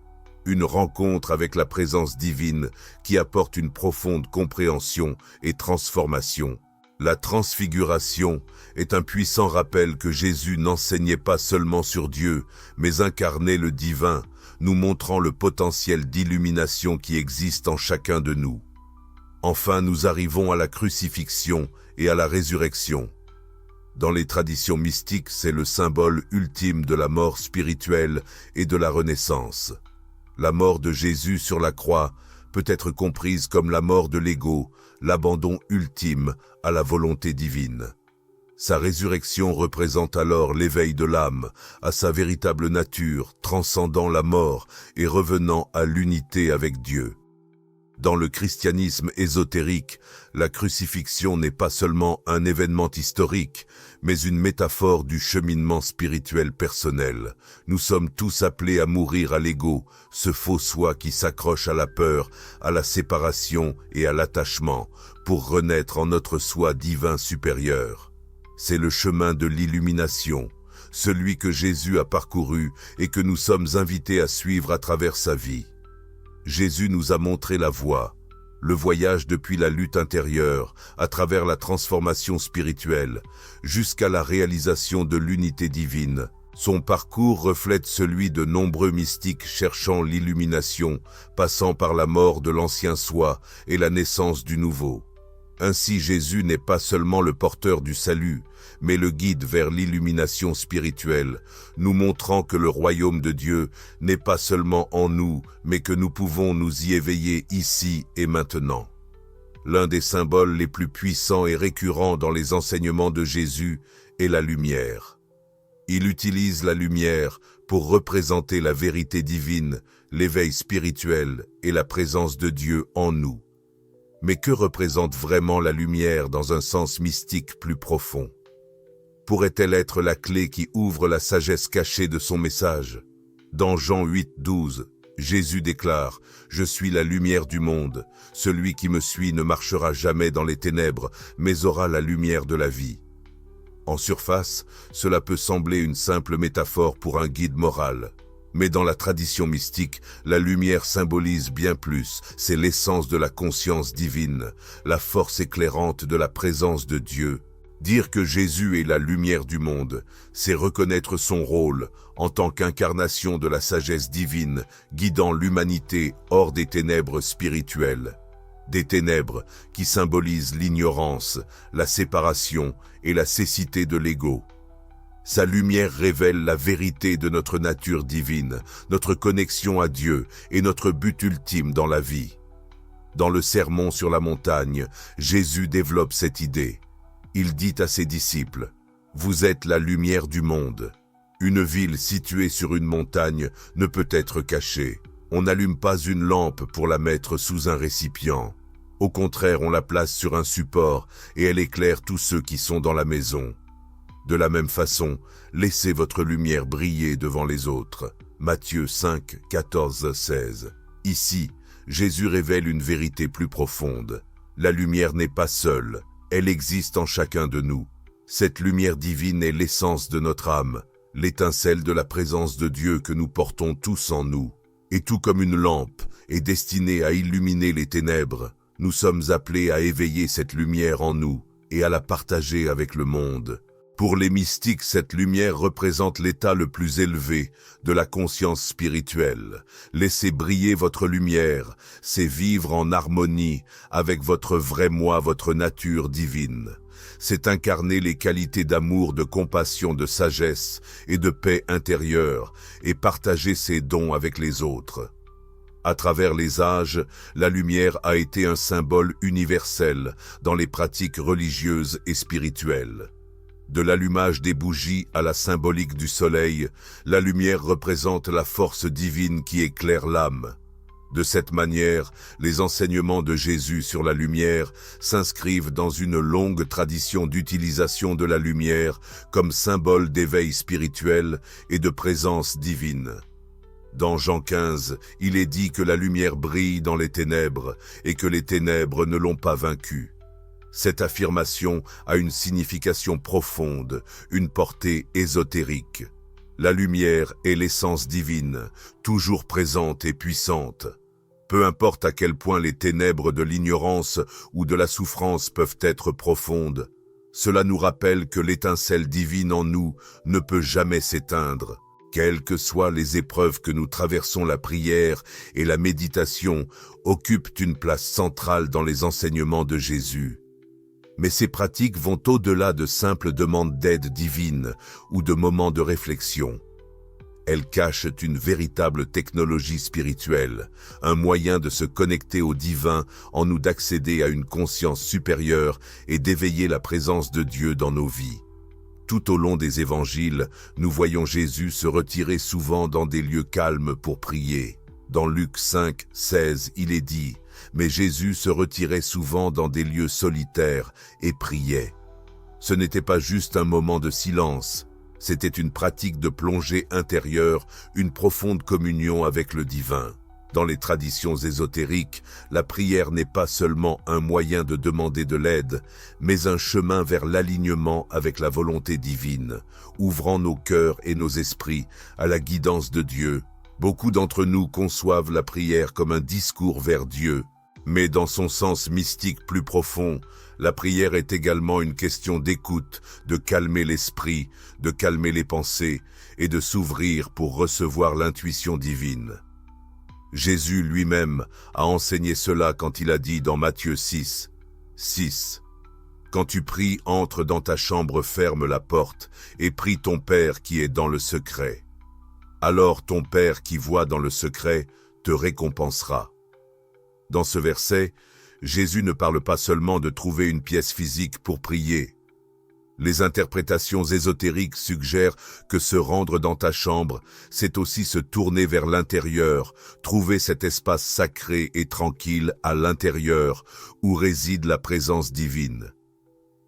Speaker 1: Une rencontre avec la présence divine qui apporte une profonde compréhension et transformation. La transfiguration est un puissant rappel que Jésus n'enseignait pas seulement sur Dieu, mais incarnait le divin, nous montrant le potentiel d'illumination qui existe en chacun de nous. Enfin, nous arrivons à la crucifixion et à la résurrection. Dans les traditions mystiques, c'est le symbole ultime de la mort spirituelle et de la renaissance. La mort de Jésus sur la croix peut être comprise comme la mort de l'ego, l'abandon ultime à la volonté divine. Sa résurrection représente alors l'éveil de l'âme à sa véritable nature, transcendant la mort et revenant à l'unité avec Dieu. Dans le christianisme ésotérique, la crucifixion n'est pas seulement un événement historique, mais une métaphore du cheminement spirituel personnel. Nous sommes tous appelés à mourir à l'ego, ce faux soi qui s'accroche à la peur, à la séparation et à l'attachement, pour renaître en notre soi divin supérieur. C'est le chemin de l'illumination, celui que Jésus a parcouru et que nous sommes invités à suivre à travers sa vie. Jésus nous a montré la voie, le voyage depuis la lutte intérieure, à travers la transformation spirituelle, jusqu'à la réalisation de l'unité divine. Son parcours reflète celui de nombreux mystiques cherchant l'illumination, passant par la mort de l'ancien soi et la naissance du nouveau. Ainsi Jésus n'est pas seulement le porteur du salut, mais le guide vers l'illumination spirituelle, nous montrant que le royaume de Dieu n'est pas seulement en nous, mais que nous pouvons nous y éveiller ici et maintenant. L'un des symboles les plus puissants et récurrents dans les enseignements de Jésus est la lumière. Il utilise la lumière pour représenter la vérité divine, l'éveil spirituel et la présence de Dieu en nous. Mais que représente vraiment la lumière dans un sens mystique plus profond? Pourrait-elle être la clé qui ouvre la sagesse cachée de son message? Dans Jean 8, 12, Jésus déclare « Je suis la lumière du monde. Celui qui me suit ne marchera jamais dans les ténèbres, mais aura la lumière de la vie. » En surface, cela peut sembler une simple métaphore pour un guide moral. Mais dans la tradition mystique, la lumière symbolise bien plus, c'est l'essence de la conscience divine, la force éclairante de la présence de Dieu. Dire que Jésus est la lumière du monde, c'est reconnaître son rôle en tant qu'incarnation de la sagesse divine, guidant l'humanité hors des ténèbres spirituelles. Des ténèbres qui symbolisent l'ignorance, la séparation et la cécité de l'ego. Sa lumière révèle la vérité de notre nature divine, notre connexion à Dieu et notre but ultime dans la vie. Dans le Sermon sur la montagne, Jésus développe cette idée. Il dit à ses disciples, « Vous êtes la lumière du monde. Une ville située sur une montagne ne peut être cachée. On n'allume pas une lampe pour la mettre sous un récipient. Au contraire, on la place sur un support et elle éclaire tous ceux qui sont dans la maison. De la même façon, laissez votre lumière briller devant les autres. » Matthieu 5, 14, 16. Ici, Jésus révèle une vérité plus profonde. La lumière n'est pas seule, elle existe en chacun de nous. Cette lumière divine est l'essence de notre âme, l'étincelle de la présence de Dieu que nous portons tous en nous. Et tout comme une lampe est destinée à illuminer les ténèbres, nous sommes appelés à éveiller cette lumière en nous et à la partager avec le monde. Pour les mystiques, cette lumière représente l'état le plus élevé de la conscience spirituelle. Laissez briller votre lumière, c'est vivre en harmonie avec votre vrai moi, votre nature divine. C'est incarner les qualités d'amour, de compassion, de sagesse et de paix intérieure et partager ses dons avec les autres. À travers les âges, la lumière a été un symbole universel dans les pratiques religieuses et spirituelles. De l'allumage des bougies à la symbolique du soleil, la lumière représente la force divine qui éclaire l'âme. De cette manière, les enseignements de Jésus sur la lumière s'inscrivent dans une longue tradition d'utilisation de la lumière comme symbole d'éveil spirituel et de présence divine. Dans Jean 15, il est dit que la lumière brille dans les ténèbres et que les ténèbres ne l'ont pas vaincue. Cette affirmation a une signification profonde, une portée ésotérique. La lumière est l'essence divine, toujours présente et puissante. Peu importe à quel point les ténèbres de l'ignorance ou de la souffrance peuvent être profondes, cela nous rappelle que l'étincelle divine en nous ne peut jamais s'éteindre. Quelles que soient les épreuves que nous traversons, la prière et la méditation occupent une place centrale dans les enseignements de Jésus. Mais ces pratiques vont au-delà de simples demandes d'aide divine ou de moments de réflexion. Elles cachent une véritable technologie spirituelle, un moyen de se connecter au divin en nous d'accéder à une conscience supérieure et d'éveiller la présence de Dieu dans nos vies. Tout au long des évangiles, nous voyons Jésus se retirer souvent dans des lieux calmes pour prier. Dans Luc 5, 16, il est dit « Mais Jésus se retirait souvent dans des lieux solitaires et priait. » Ce n'était pas juste un moment de silence, c'était une pratique de plongée intérieure, une profonde communion avec le divin. Dans les traditions ésotériques, la prière n'est pas seulement un moyen de demander de l'aide, mais un chemin vers l'alignement avec la volonté divine, ouvrant nos cœurs et nos esprits à la guidance de Dieu. Beaucoup d'entre nous conçoivent la prière comme un discours vers Dieu, mais dans son sens mystique plus profond, la prière est également une question d'écoute, de calmer l'esprit, de calmer les pensées et de s'ouvrir pour recevoir l'intuition divine. Jésus lui-même a enseigné cela quand il a dit dans Matthieu 6, « 6. Quand tu pries, entre dans ta chambre, ferme la porte, et prie ton Père qui est dans le secret. Alors ton Père qui voit dans le secret te récompensera. Dans ce verset, Jésus ne parle pas seulement de trouver une pièce physique pour prier. Les interprétations ésotériques suggèrent que se rendre dans ta chambre, c'est aussi se tourner vers l'intérieur, trouver cet espace sacré et tranquille à l'intérieur où réside la présence divine.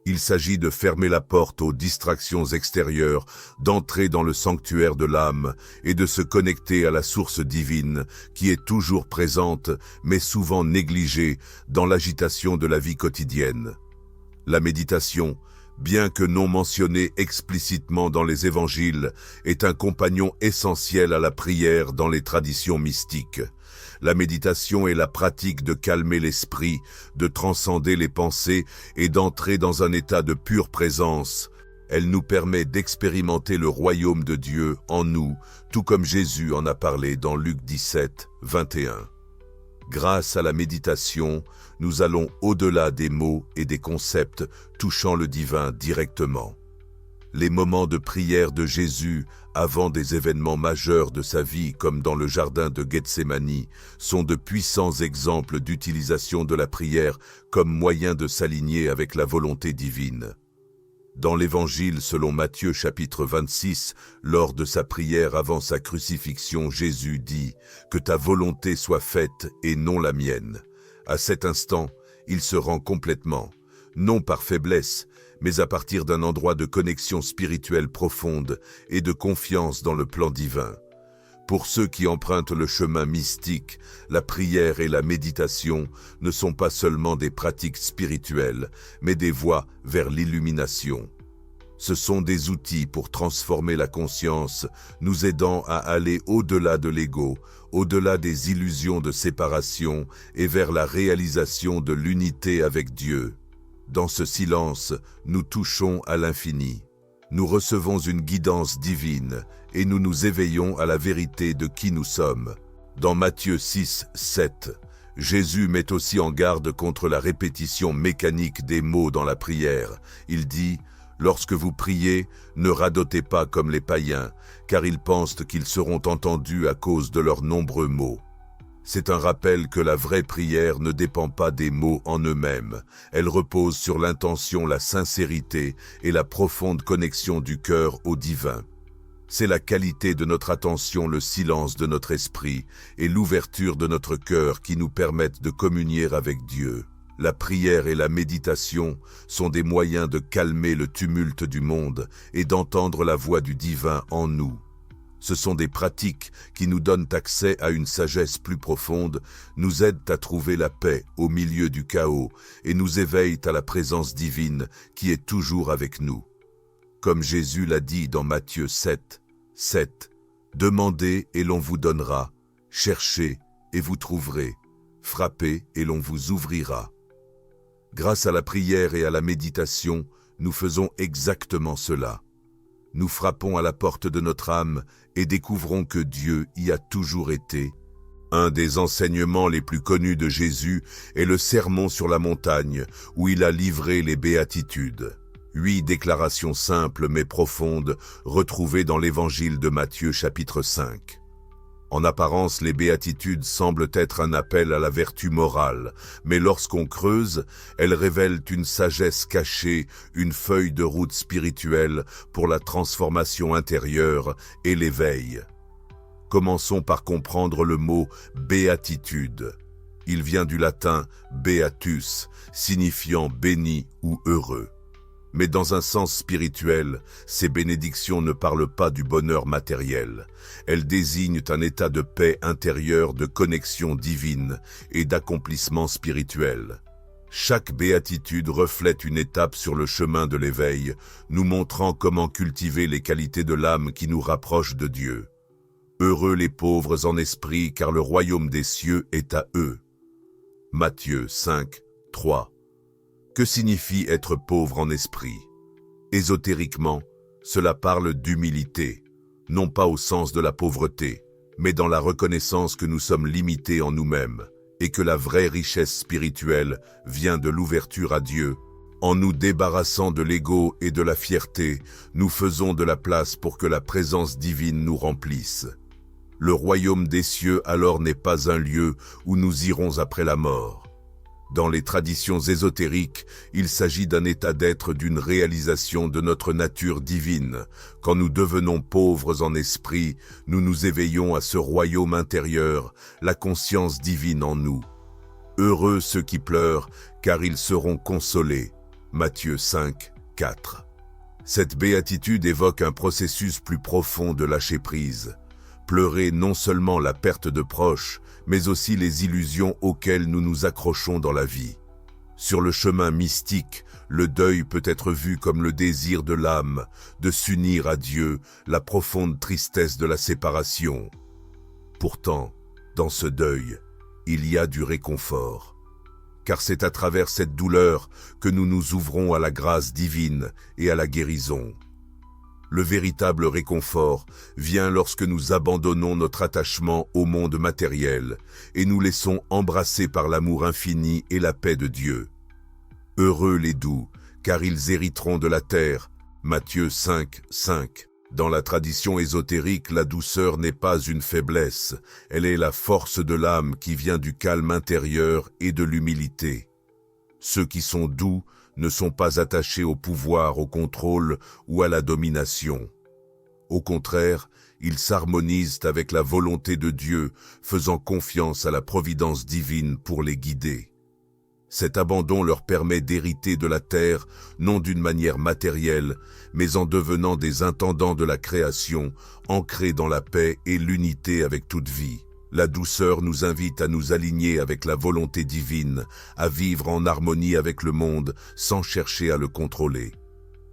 Speaker 1: Il s'agit de fermer la porte aux distractions extérieures, d'entrer dans le sanctuaire de l'âme et de se connecter à la source divine qui est toujours présente mais souvent négligée dans l'agitation de la vie quotidienne. La méditation, bien que non mentionnée explicitement dans les évangiles, est un compagnon essentiel à la prière dans les traditions mystiques. La méditation est la pratique de calmer l'esprit, de transcender les pensées et d'entrer dans un état de pure présence. Elle nous permet d'expérimenter le royaume de Dieu en nous, tout comme Jésus en a parlé dans Luc 17, 21. Grâce à la méditation, nous allons au-delà des mots et des concepts touchant le divin directement. Les moments de prière de Jésus avant des événements majeurs de sa vie, comme dans le jardin de Gethsémani, sont de puissants exemples d'utilisation de la prière comme moyen de s'aligner avec la volonté divine. Dans l'Évangile selon Matthieu chapitre 26, lors de sa prière avant sa crucifixion, Jésus dit « Que ta volonté soit faite et non la mienne ». À cet instant, il se rend complètement, non par faiblesse, mais à partir d'un endroit de connexion spirituelle profonde et de confiance dans le plan divin. Pour ceux qui empruntent le chemin mystique, la prière et la méditation ne sont pas seulement des pratiques spirituelles, mais des voies vers l'illumination. Ce sont des outils pour transformer la conscience, nous aidant à aller au-delà de l'ego, au-delà des illusions de séparation et vers la réalisation de l'unité avec Dieu. Dans ce silence, nous touchons à l'infini. Nous recevons une guidance divine et nous nous éveillons à la vérité de qui nous sommes. Dans Matthieu 6, 7, Jésus met aussi en garde contre la répétition mécanique des mots dans la prière. Il dit « Lorsque vous priez, ne radotez pas comme les païens, car ils pensent qu'ils seront entendus à cause de leurs nombreux mots. » C'est un rappel que la vraie prière ne dépend pas des mots en eux-mêmes. Elle repose sur l'intention, la sincérité et la profonde connexion du cœur au divin. C'est la qualité de notre attention, le silence de notre esprit et l'ouverture de notre cœur qui nous permettent de communier avec Dieu. La prière et la méditation sont des moyens de calmer le tumulte du monde et d'entendre la voix du divin en nous. Ce sont des pratiques qui nous donnent accès à une sagesse plus profonde, nous aident à trouver la paix au milieu du chaos et nous éveillent à la présence divine qui est toujours avec nous. Comme Jésus l'a dit dans Matthieu 7, 7, « Demandez et l'on vous donnera, cherchez et vous trouverez, frappez et l'on vous ouvrira. » Grâce à la prière et à la méditation, nous faisons exactement cela. Nous frappons à la porte de notre âme et découvrons que Dieu y a toujours été. Un des enseignements les plus connus de Jésus est le sermon sur la montagne, où il a livré les béatitudes. 8 déclarations simples mais profondes, retrouvées dans l'Évangile de Matthieu chapitre 5. En apparence, les béatitudes semblent être un appel à la vertu morale, mais lorsqu'on creuse, elles révèlent une sagesse cachée, une feuille de route spirituelle pour la transformation intérieure et l'éveil. Commençons par comprendre le mot « béatitude ». Il vient du latin « beatus », signifiant « béni » ou « heureux ». Mais dans un sens spirituel, ces bénédictions ne parlent pas du bonheur matériel. Elles désignent un état de paix intérieure, de connexion divine et d'accomplissement spirituel. Chaque béatitude reflète une étape sur le chemin de l'éveil, nous montrant comment cultiver les qualités de l'âme qui nous rapprochent de Dieu. Heureux les pauvres en esprit, car le royaume des cieux est à eux. Matthieu 5, 3. Que signifie être pauvre en esprit? Ésotériquement, cela parle d'humilité, non pas au sens de la pauvreté, mais dans la reconnaissance que nous sommes limités en nous-mêmes et que la vraie richesse spirituelle vient de l'ouverture à Dieu. En nous débarrassant de l'ego et de la fierté, nous faisons de la place pour que la présence divine nous remplisse. Le royaume des cieux alors n'est pas un lieu où nous irons après la mort. Dans les traditions ésotériques, il s'agit d'un état d'être, d'une réalisation de notre nature divine. Quand nous devenons pauvres en esprit, nous nous éveillons à ce royaume intérieur, la conscience divine en nous. Heureux ceux qui pleurent, car ils seront consolés. Matthieu 5, 4. Cette béatitude évoque un processus plus profond de lâcher prise. Pleurer non seulement la perte de proches, mais aussi les illusions auxquelles nous nous accrochons dans la vie. Sur le chemin mystique, le deuil peut être vu comme le désir de l'âme de s'unir à Dieu, la profonde tristesse de la séparation. Pourtant, dans ce deuil, il y a du réconfort. Car c'est à travers cette douleur que nous nous ouvrons à la grâce divine et à la guérison. Le véritable réconfort vient lorsque nous abandonnons notre attachement au monde matériel et nous laissons embrasser par l'amour infini et la paix de Dieu. Heureux les doux, car ils hériteront de la terre. Matthieu 5, 5. Dans la tradition ésotérique, la douceur n'est pas une faiblesse, elle est la force de l'âme qui vient du calme intérieur et de l'humilité. Ceux qui sont doux ne sont pas attachés au pouvoir, au contrôle ou à la domination. Au contraire, ils s'harmonisent avec la volonté de Dieu, faisant confiance à la providence divine pour les guider. Cet abandon leur permet d'hériter de la terre, non d'une manière matérielle, mais en devenant des intendants de la création, ancrés dans la paix et l'unité avec toute vie. La douceur nous invite à nous aligner avec la volonté divine, à vivre en harmonie avec le monde sans chercher à le contrôler.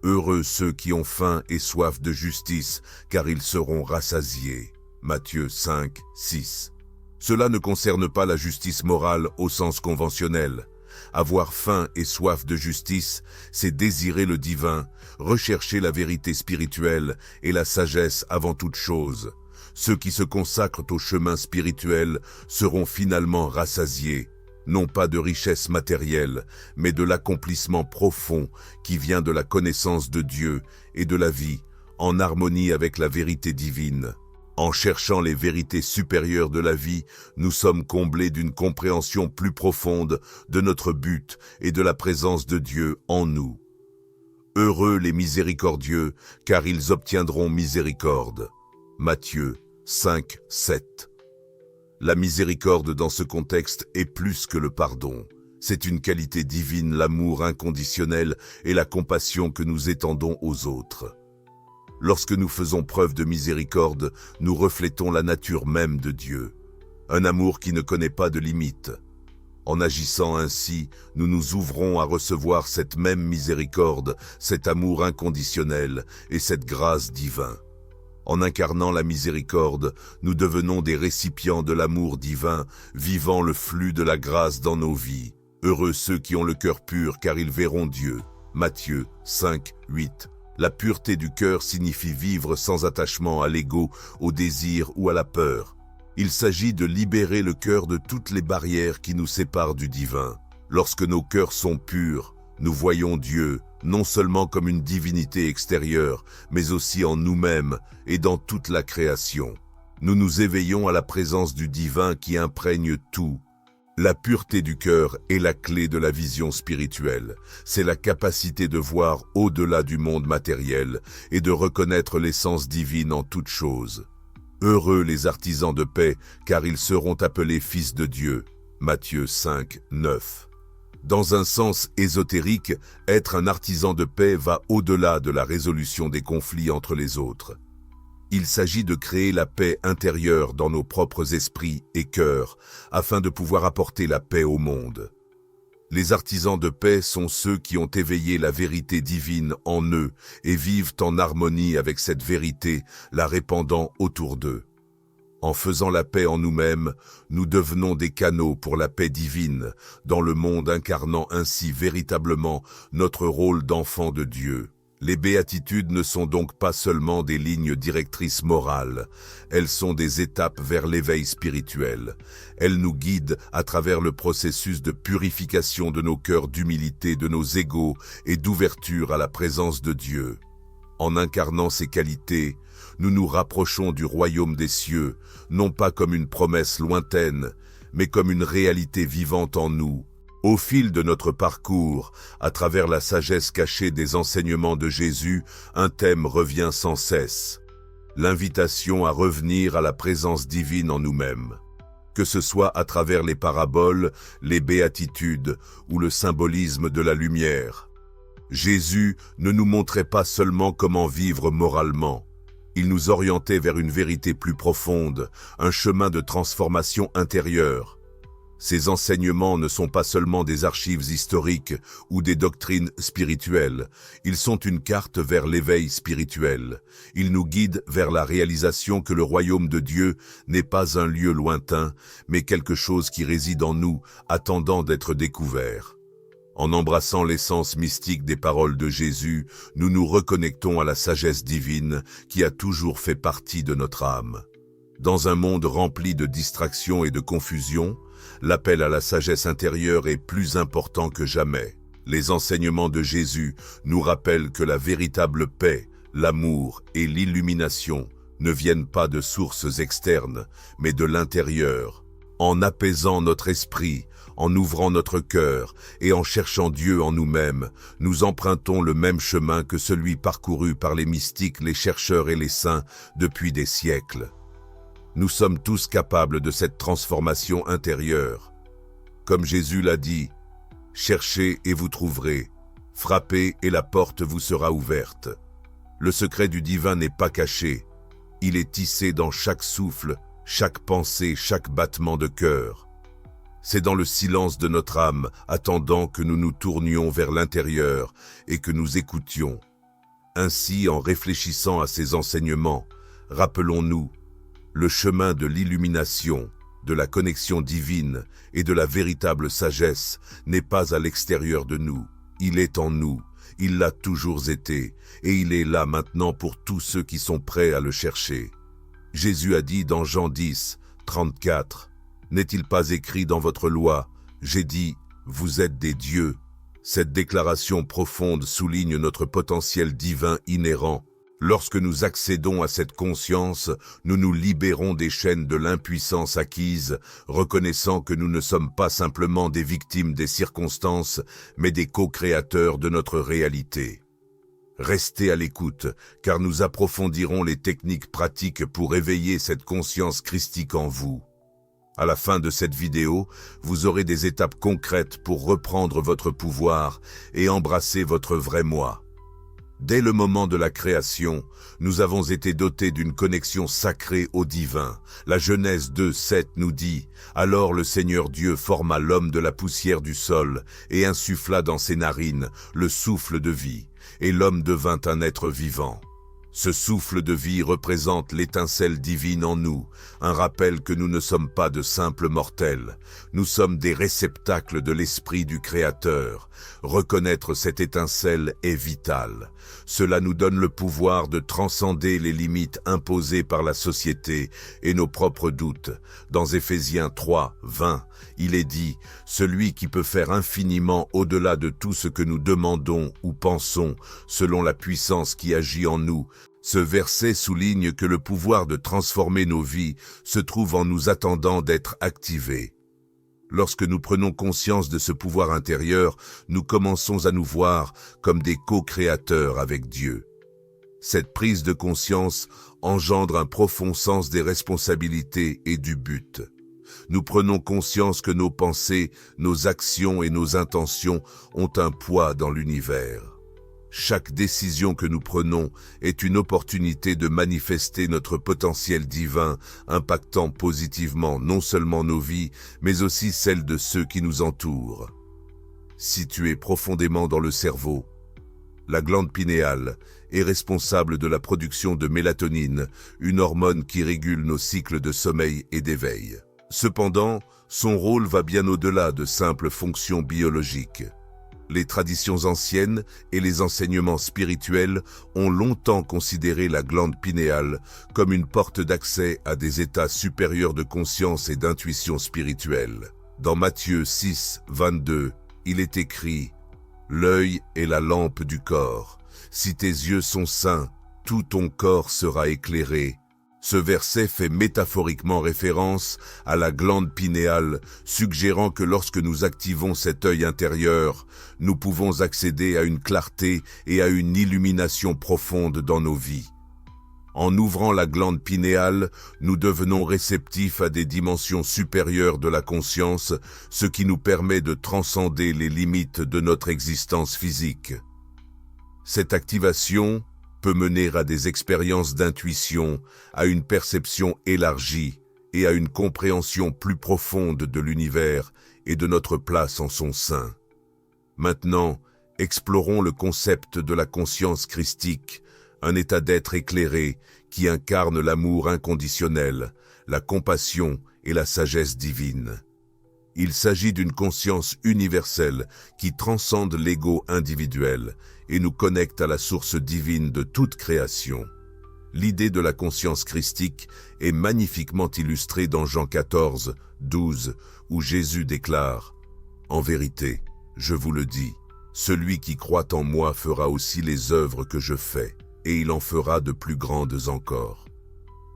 Speaker 1: Heureux ceux qui ont faim et soif de justice, car ils seront rassasiés. Matthieu 5, 6. Cela ne concerne pas la justice morale au sens conventionnel. Avoir faim et soif de justice, c'est désirer le divin, rechercher la vérité spirituelle et la sagesse avant toute chose. Ceux qui se consacrent au chemin spirituel seront finalement rassasiés, non pas de richesses matérielles, mais de l'accomplissement profond qui vient de la connaissance de Dieu et de la vie, en harmonie avec la vérité divine. En cherchant les vérités supérieures de la vie, nous sommes comblés d'une compréhension plus profonde de notre but et de la présence de Dieu en nous. Heureux les miséricordieux, car ils obtiendront miséricorde. Matthieu 5, 7. La miséricorde dans ce contexte est plus que le pardon. C'est une qualité divine, l'amour inconditionnel et la compassion que nous étendons aux autres. Lorsque nous faisons preuve de miséricorde, nous reflétons la nature même de Dieu, un amour qui ne connaît pas de limites. En agissant ainsi, nous nous ouvrons à recevoir cette même miséricorde, cet amour inconditionnel et cette grâce divine. En incarnant la miséricorde, nous devenons des récipients de l'amour divin, vivant le flux de la grâce dans nos vies. Heureux ceux qui ont le cœur pur, car ils verront Dieu. Matthieu 5, 8. La pureté du cœur signifie vivre sans attachement à l'ego, au désir ou à la peur. Il s'agit de libérer le cœur de toutes les barrières qui nous séparent du divin. Lorsque nos cœurs sont purs, nous voyons Dieu, non seulement comme une divinité extérieure, mais aussi en nous-mêmes et dans toute la création. Nous nous éveillons à la présence du divin qui imprègne tout. La pureté du cœur est la clé de la vision spirituelle. C'est la capacité de voir au-delà du monde matériel et de reconnaître l'essence divine en toute chose. Heureux les artisans de paix, car ils seront appelés fils de Dieu. Matthieu 5, 9. Dans un sens ésotérique, être un artisan de paix va au-delà de la résolution des conflits entre les autres. Il s'agit de créer la paix intérieure dans nos propres esprits et cœurs, afin de pouvoir apporter la paix au monde. Les artisans de paix sont ceux qui ont éveillé la vérité divine en eux et vivent en harmonie avec cette vérité, la répandant autour d'eux. En faisant la paix en nous-mêmes, nous devenons des canaux pour la paix divine, dans le monde incarnant ainsi véritablement notre rôle d'enfant de Dieu. Les béatitudes ne sont donc pas seulement des lignes directrices morales, elles sont des étapes vers l'éveil spirituel. Elles nous guident à travers le processus de purification de nos cœurs, d'humilité, de nos égos et d'ouverture à la présence de Dieu. En incarnant ces qualités, nous nous rapprochons du royaume des cieux, non pas comme une promesse lointaine, mais comme une réalité vivante en nous. Au fil de notre parcours, à travers la sagesse cachée des enseignements de Jésus, un thème revient sans cesse. L'invitation à revenir à la présence divine en nous-mêmes. Que ce soit à travers les paraboles, les béatitudes ou le symbolisme de la lumière. Jésus ne nous montrait pas seulement comment vivre moralement. Il nous orientait vers une vérité plus profonde, un chemin de transformation intérieure. Ces enseignements ne sont pas seulement des archives historiques ou des doctrines spirituelles. Ils sont une carte vers l'éveil spirituel. Ils nous guident vers la réalisation que le royaume de Dieu n'est pas un lieu lointain, mais quelque chose qui réside en nous, attendant d'être découvert. En embrassant l'essence mystique des paroles de Jésus, nous nous reconnectons à la sagesse divine qui a toujours fait partie de notre âme. Dans un monde rempli de distractions et de confusion, l'appel à la sagesse intérieure est plus important que jamais. Les enseignements de Jésus nous rappellent que la véritable paix, l'amour et l'illumination ne viennent pas de sources externes, mais de l'intérieur. En apaisant notre esprit, en ouvrant notre cœur et en cherchant Dieu en nous-mêmes, nous empruntons le même chemin que celui parcouru par les mystiques, les chercheurs et les saints depuis des siècles. Nous sommes tous capables de cette transformation intérieure. Comme Jésus l'a dit, « Cherchez et vous trouverez, frappez et la porte vous sera ouverte ». Le secret du divin n'est pas caché, il est tissé dans chaque souffle, chaque pensée, chaque battement de cœur. C'est dans le silence de notre âme, attendant que nous nous tournions vers l'intérieur et que nous écoutions. Ainsi, en réfléchissant à ces enseignements, rappelons-nous, le chemin de l'illumination, de la connexion divine et de la véritable sagesse n'est pas à l'extérieur de nous. Il est en nous, il l'a toujours été, et il est là maintenant pour tous ceux qui sont prêts à le chercher. Jésus a dit dans Jean 10, 34, « N'est-il pas écrit dans votre loi, j'ai dit, vous êtes des dieux ». Cette déclaration profonde souligne notre potentiel divin inhérent. Lorsque nous accédons à cette conscience, nous nous libérons des chaînes de l'impuissance acquise, reconnaissant que nous ne sommes pas simplement des victimes des circonstances, mais des co-créateurs de notre réalité. Restez à l'écoute, car nous approfondirons les techniques pratiques pour éveiller cette conscience christique en vous. À la fin de cette vidéo, vous aurez des étapes concrètes pour reprendre votre pouvoir et embrasser votre vrai moi. Dès le moment de la création, nous avons été dotés d'une connexion sacrée au divin. La Genèse 2:7 nous dit « Alors le Seigneur Dieu forma l'homme de la poussière du sol et insuffla dans ses narines le souffle de vie, et l'homme devint un être vivant. » Ce souffle de vie représente l'étincelle divine en nous, un rappel que nous ne sommes pas de simples mortels. Nous sommes des réceptacles de l'esprit du Créateur. Reconnaître cette étincelle est vital. Cela nous donne le pouvoir de transcender les limites imposées par la société et nos propres doutes. Dans Éphésiens 3, 20, il est dit « Celui qui peut faire infiniment au-delà de tout ce que nous demandons ou pensons, selon la puissance qui agit en nous ». Ce verset souligne que le pouvoir de transformer nos vies se trouve en nous attendant d'être activé. Lorsque nous prenons conscience de ce pouvoir intérieur, nous commençons à nous voir comme des co-créateurs avec Dieu. Cette prise de conscience engendre un profond sens des responsabilités et du but. Nous prenons conscience que nos pensées, nos actions et nos intentions ont un poids dans l'univers. Chaque décision que nous prenons est une opportunité de manifester notre potentiel divin, impactant positivement non seulement nos vies, mais aussi celles de ceux qui nous entourent. Située profondément dans le cerveau, la glande pinéale est responsable de la production de mélatonine, une hormone qui régule nos cycles de sommeil et d'éveil. Cependant, son rôle va bien au-delà de simples fonctions biologiques. Les traditions anciennes et les enseignements spirituels ont longtemps considéré la glande pinéale comme une porte d'accès à des états supérieurs de conscience et d'intuition spirituelle. Dans Matthieu 6, 22, il est écrit « L'œil est la lampe du corps. Si tes yeux sont sains, tout ton corps sera éclairé. » Ce verset fait métaphoriquement référence à la glande pinéale, suggérant que lorsque nous activons cet œil intérieur, nous pouvons accéder à une clarté et à une illumination profonde dans nos vies. En ouvrant la glande pinéale, nous devenons réceptifs à des dimensions supérieures de la conscience, ce qui nous permet de transcender les limites de notre existence physique. Cette activation peut mener à des expériences d'intuition, à une perception élargie et à une compréhension plus profonde de l'univers et de notre place en son sein. Maintenant, explorons le concept de la conscience christique, un état d'être éclairé qui incarne l'amour inconditionnel, la compassion et la sagesse divine. Il s'agit d'une conscience universelle qui transcende l'ego individuel et nous connecte à la source divine de toute création. L'idée de la conscience christique est magnifiquement illustrée dans Jean 14, 12, où Jésus déclare « En vérité, je vous le dis, celui qui croit en moi fera aussi les œuvres que je fais, et il en fera de plus grandes encore. »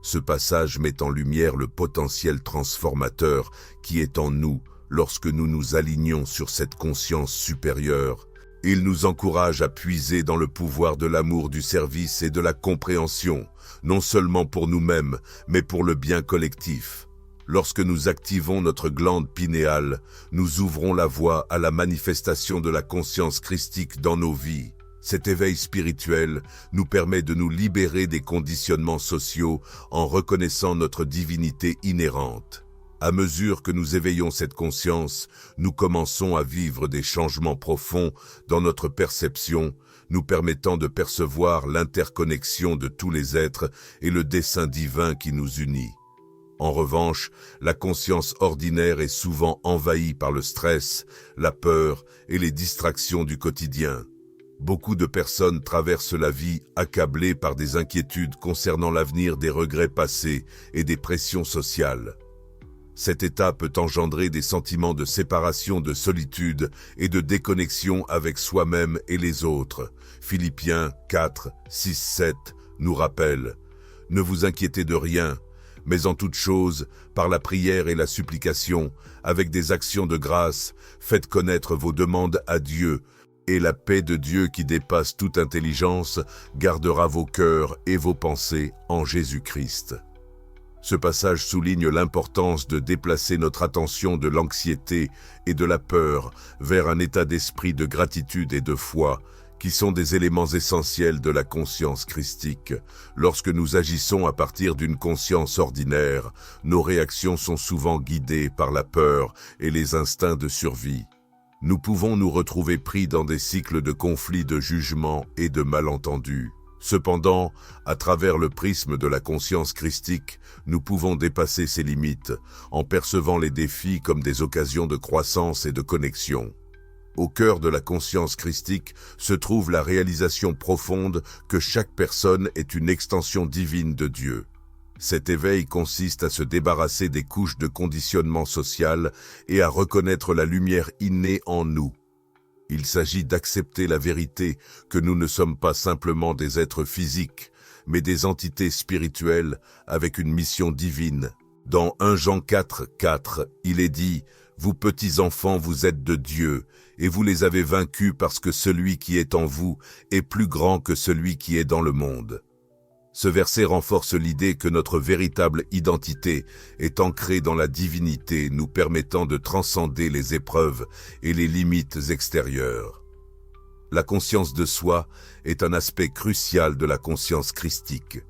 Speaker 1: Ce passage met en lumière le potentiel transformateur qui est en nous lorsque nous nous alignons sur cette conscience supérieure. Il nous encourage à puiser dans le pouvoir de l'amour du service et de la compréhension, non seulement pour nous-mêmes, mais pour le bien collectif. Lorsque nous activons notre glande pinéale, nous ouvrons la voie à la manifestation de la conscience christique dans nos vies. Cet éveil spirituel nous permet de nous libérer des conditionnements sociaux en reconnaissant notre divinité inhérente. À mesure que nous éveillons cette conscience, nous commençons à vivre des changements profonds dans notre perception, nous permettant de percevoir l'interconnexion de tous les êtres et le dessein divin qui nous unit. En revanche, la conscience ordinaire est souvent envahie par le stress, la peur et les distractions du quotidien. Beaucoup de personnes traversent la vie accablées par des inquiétudes concernant l'avenir, des regrets passés et des pressions sociales. Cet état peut engendrer des sentiments de séparation, de solitude et de déconnexion avec soi-même et les autres. Philippiens 4, 6, 7 nous rappelle « Ne vous inquiétez de rien, mais en toute chose, par la prière et la supplication, avec des actions de grâce, faites connaître vos demandes à Dieu, et la paix de Dieu qui dépasse toute intelligence gardera vos cœurs et vos pensées en Jésus-Christ. » Ce passage souligne l'importance de déplacer notre attention de l'anxiété et de la peur vers un état d'esprit de gratitude et de foi, qui sont des éléments essentiels de la conscience christique. Lorsque nous agissons à partir d'une conscience ordinaire, nos réactions sont souvent guidées par la peur et les instincts de survie. Nous pouvons nous retrouver pris dans des cycles de conflits, de jugements et de malentendus. Cependant, à travers le prisme de la conscience christique, nous pouvons dépasser ces limites en percevant les défis comme des occasions de croissance et de connexion. Au cœur de la conscience christique se trouve la réalisation profonde que chaque personne est une extension divine de Dieu. Cet éveil consiste à se débarrasser des couches de conditionnement social et à reconnaître la lumière innée en nous. Il s'agit d'accepter la vérité que nous ne sommes pas simplement des êtres physiques, mais des entités spirituelles avec une mission divine. Dans 1 Jean 4, 4, il est dit « Vous petits enfants, vous êtes de Dieu, et vous les avez vaincus parce que celui qui est en vous est plus grand que celui qui est dans le monde. » Ce verset renforce l'idée que notre véritable identité est ancrée dans la divinité, nous permettant de transcender les épreuves et les limites extérieures. La conscience de soi est un aspect crucial de la conscience christique.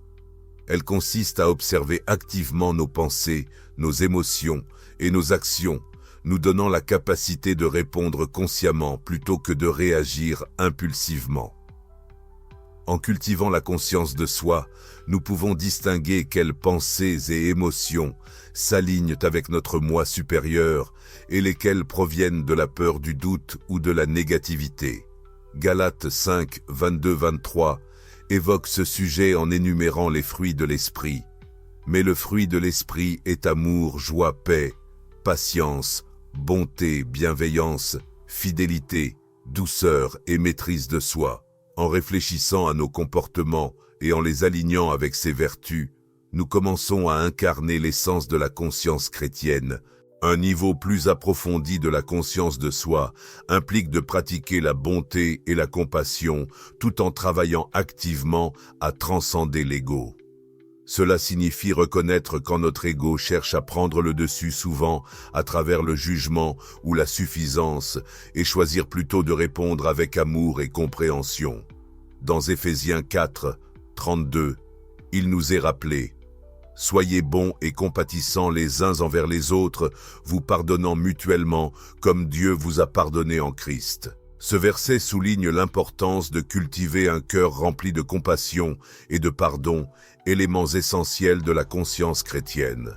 Speaker 1: Elle consiste à observer activement nos pensées, nos émotions et nos actions, nous donnant la capacité de répondre consciemment plutôt que de réagir impulsivement. En cultivant la conscience de soi, nous pouvons distinguer quelles pensées et émotions s'alignent avec notre moi supérieur et lesquelles proviennent de la peur du doute ou de la négativité. Galates 5, 22-23 évoque ce sujet en énumérant les fruits de l'esprit. Mais le fruit de l'esprit est amour, joie, paix, patience, bonté, bienveillance, fidélité, douceur et maîtrise de soi. En réfléchissant à nos comportements et en les alignant avec ces vertus, nous commençons à incarner l'essence de la conscience chrétienne. Un niveau plus approfondi de la conscience de soi implique de pratiquer la bonté et la compassion tout en travaillant activement à transcender l'ego. Cela signifie reconnaître quand notre ego cherche à prendre le dessus souvent à travers le jugement ou la suffisance et choisir plutôt de répondre avec amour et compréhension. Dans Éphésiens 4, 32, il nous est rappelé « Soyez bons et compatissants les uns envers les autres, vous pardonnant mutuellement comme Dieu vous a pardonné en Christ. » Ce verset souligne l'importance de cultiver un cœur rempli de compassion et de pardon, éléments essentiels de la conscience chrétienne.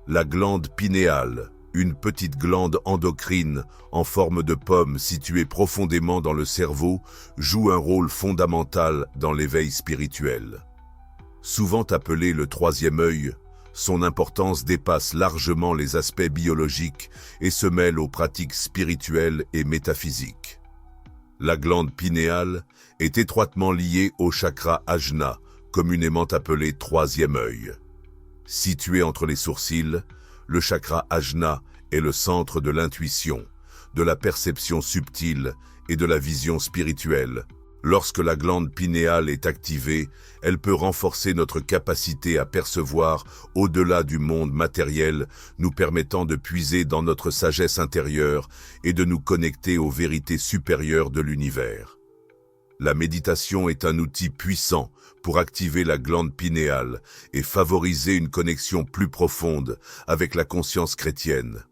Speaker 1: La glande pinéale, une petite glande endocrine en forme de pomme située profondément dans le cerveau, joue un rôle fondamental dans l'éveil spirituel. Souvent appelé le troisième œil, son importance dépasse largement les aspects biologiques et se mêle aux pratiques spirituelles et métaphysiques. La glande pinéale est étroitement liée au chakra ajna, communément appelé troisième œil. Situé entre les sourcils, le chakra ajna est le centre de l'intuition, de la perception subtile et de la vision spirituelle. Lorsque la glande pinéale est activée, elle peut renforcer notre capacité à percevoir au-delà du monde matériel, nous permettant de puiser dans notre sagesse intérieure et de nous connecter aux vérités supérieures de l'univers. La méditation est un outil puissant pour activer la glande pinéale et favoriser une connexion plus profonde avec la conscience chrétienne.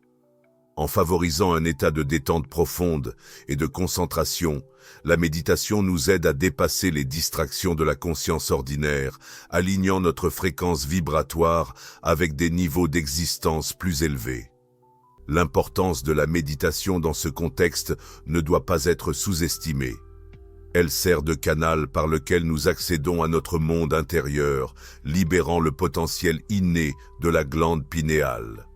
Speaker 1: En favorisant un état de détente profonde et de concentration, la méditation nous aide à dépasser les distractions de la conscience ordinaire, alignant notre fréquence vibratoire avec des niveaux d'existence plus élevés. L'importance de la méditation dans ce contexte ne doit pas être sous-estimée. Elle sert de canal par lequel nous accédons à notre monde intérieur, libérant le potentiel inné de la glande pinéale.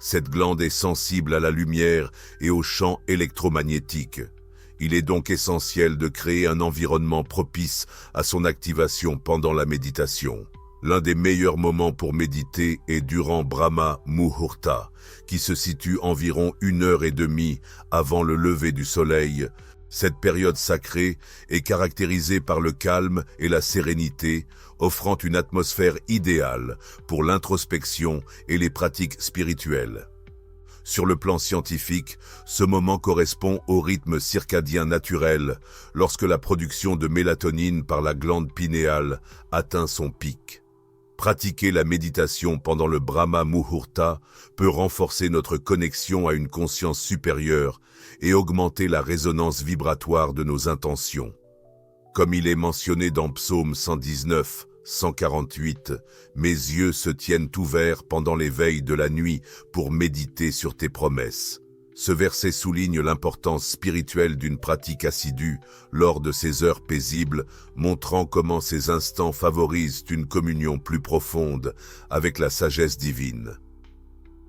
Speaker 1: Cette glande est sensible à la lumière et aux champs électromagnétiques. Il est donc essentiel de créer un environnement propice à son activation pendant la méditation. L'un des meilleurs moments pour méditer est durant Brahma Muhurta, qui se situe environ 1h30 avant le lever du soleil. Cette période sacrée est caractérisée par le calme et la sérénité, offrant une atmosphère idéale pour l'introspection et les pratiques spirituelles. Sur le plan scientifique, ce moment correspond au rythme circadien naturel lorsque la production de mélatonine par la glande pinéale atteint son pic. Pratiquer la méditation pendant le Brahma Muhurta peut renforcer notre connexion à une conscience supérieure et augmenter la résonance vibratoire de nos intentions. Comme il est mentionné dans Psaume 119, 148, « Mes yeux se tiennent ouverts pendant les veilles de la nuit pour méditer sur tes promesses ». Ce verset souligne l'importance spirituelle d'une pratique assidue lors de ces heures paisibles, montrant comment ces instants favorisent une communion plus profonde avec la sagesse divine.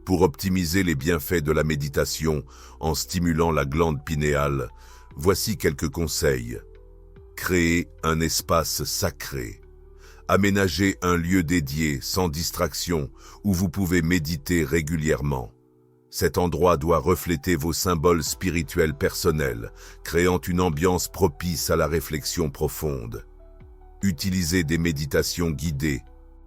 Speaker 1: Pour optimiser les bienfaits de la méditation en stimulant la glande pinéale, voici quelques conseils. Créer un espace sacré. Aménagez un lieu dédié, sans distraction, où vous pouvez méditer régulièrement. Cet endroit doit refléter vos symboles spirituels personnels, créant une ambiance propice à la réflexion profonde. Utilisez des méditations guidées.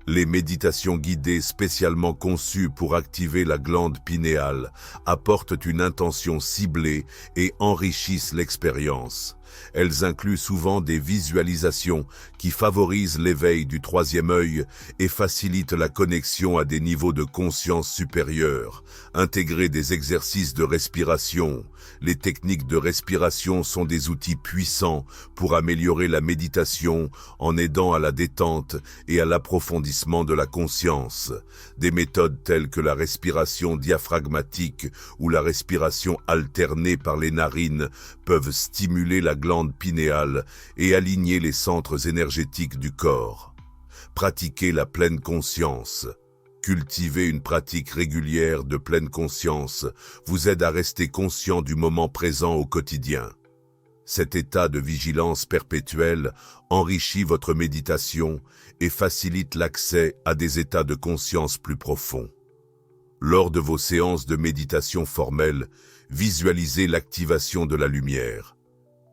Speaker 1: Les méditations guidées spécialement conçues pour activer la glande pinéale apportent une intention ciblée et enrichissent l'expérience. Elles incluent souvent des visualisations qui favorisent l'éveil du troisième œil et facilitent la connexion à des niveaux de conscience supérieurs. Intégrer des exercices de respiration. Les techniques de respiration sont des outils puissants pour améliorer la méditation en aidant à la détente et à l'approfondissement de la conscience. Des méthodes telles que la respiration diaphragmatique ou la respiration alternée par les narines peuvent stimuler la glande pinéale et aligner les centres énergétiques du corps. Pratiquer la pleine conscience. Cultiver une pratique régulière de pleine conscience vous aide à rester conscient du moment présent au quotidien. Cet état de vigilance perpétuelle enrichit votre méditation et facilite l'accès à des états de conscience plus profonds. Lors de vos séances de méditation formelles, visualisez l'activation de la lumière.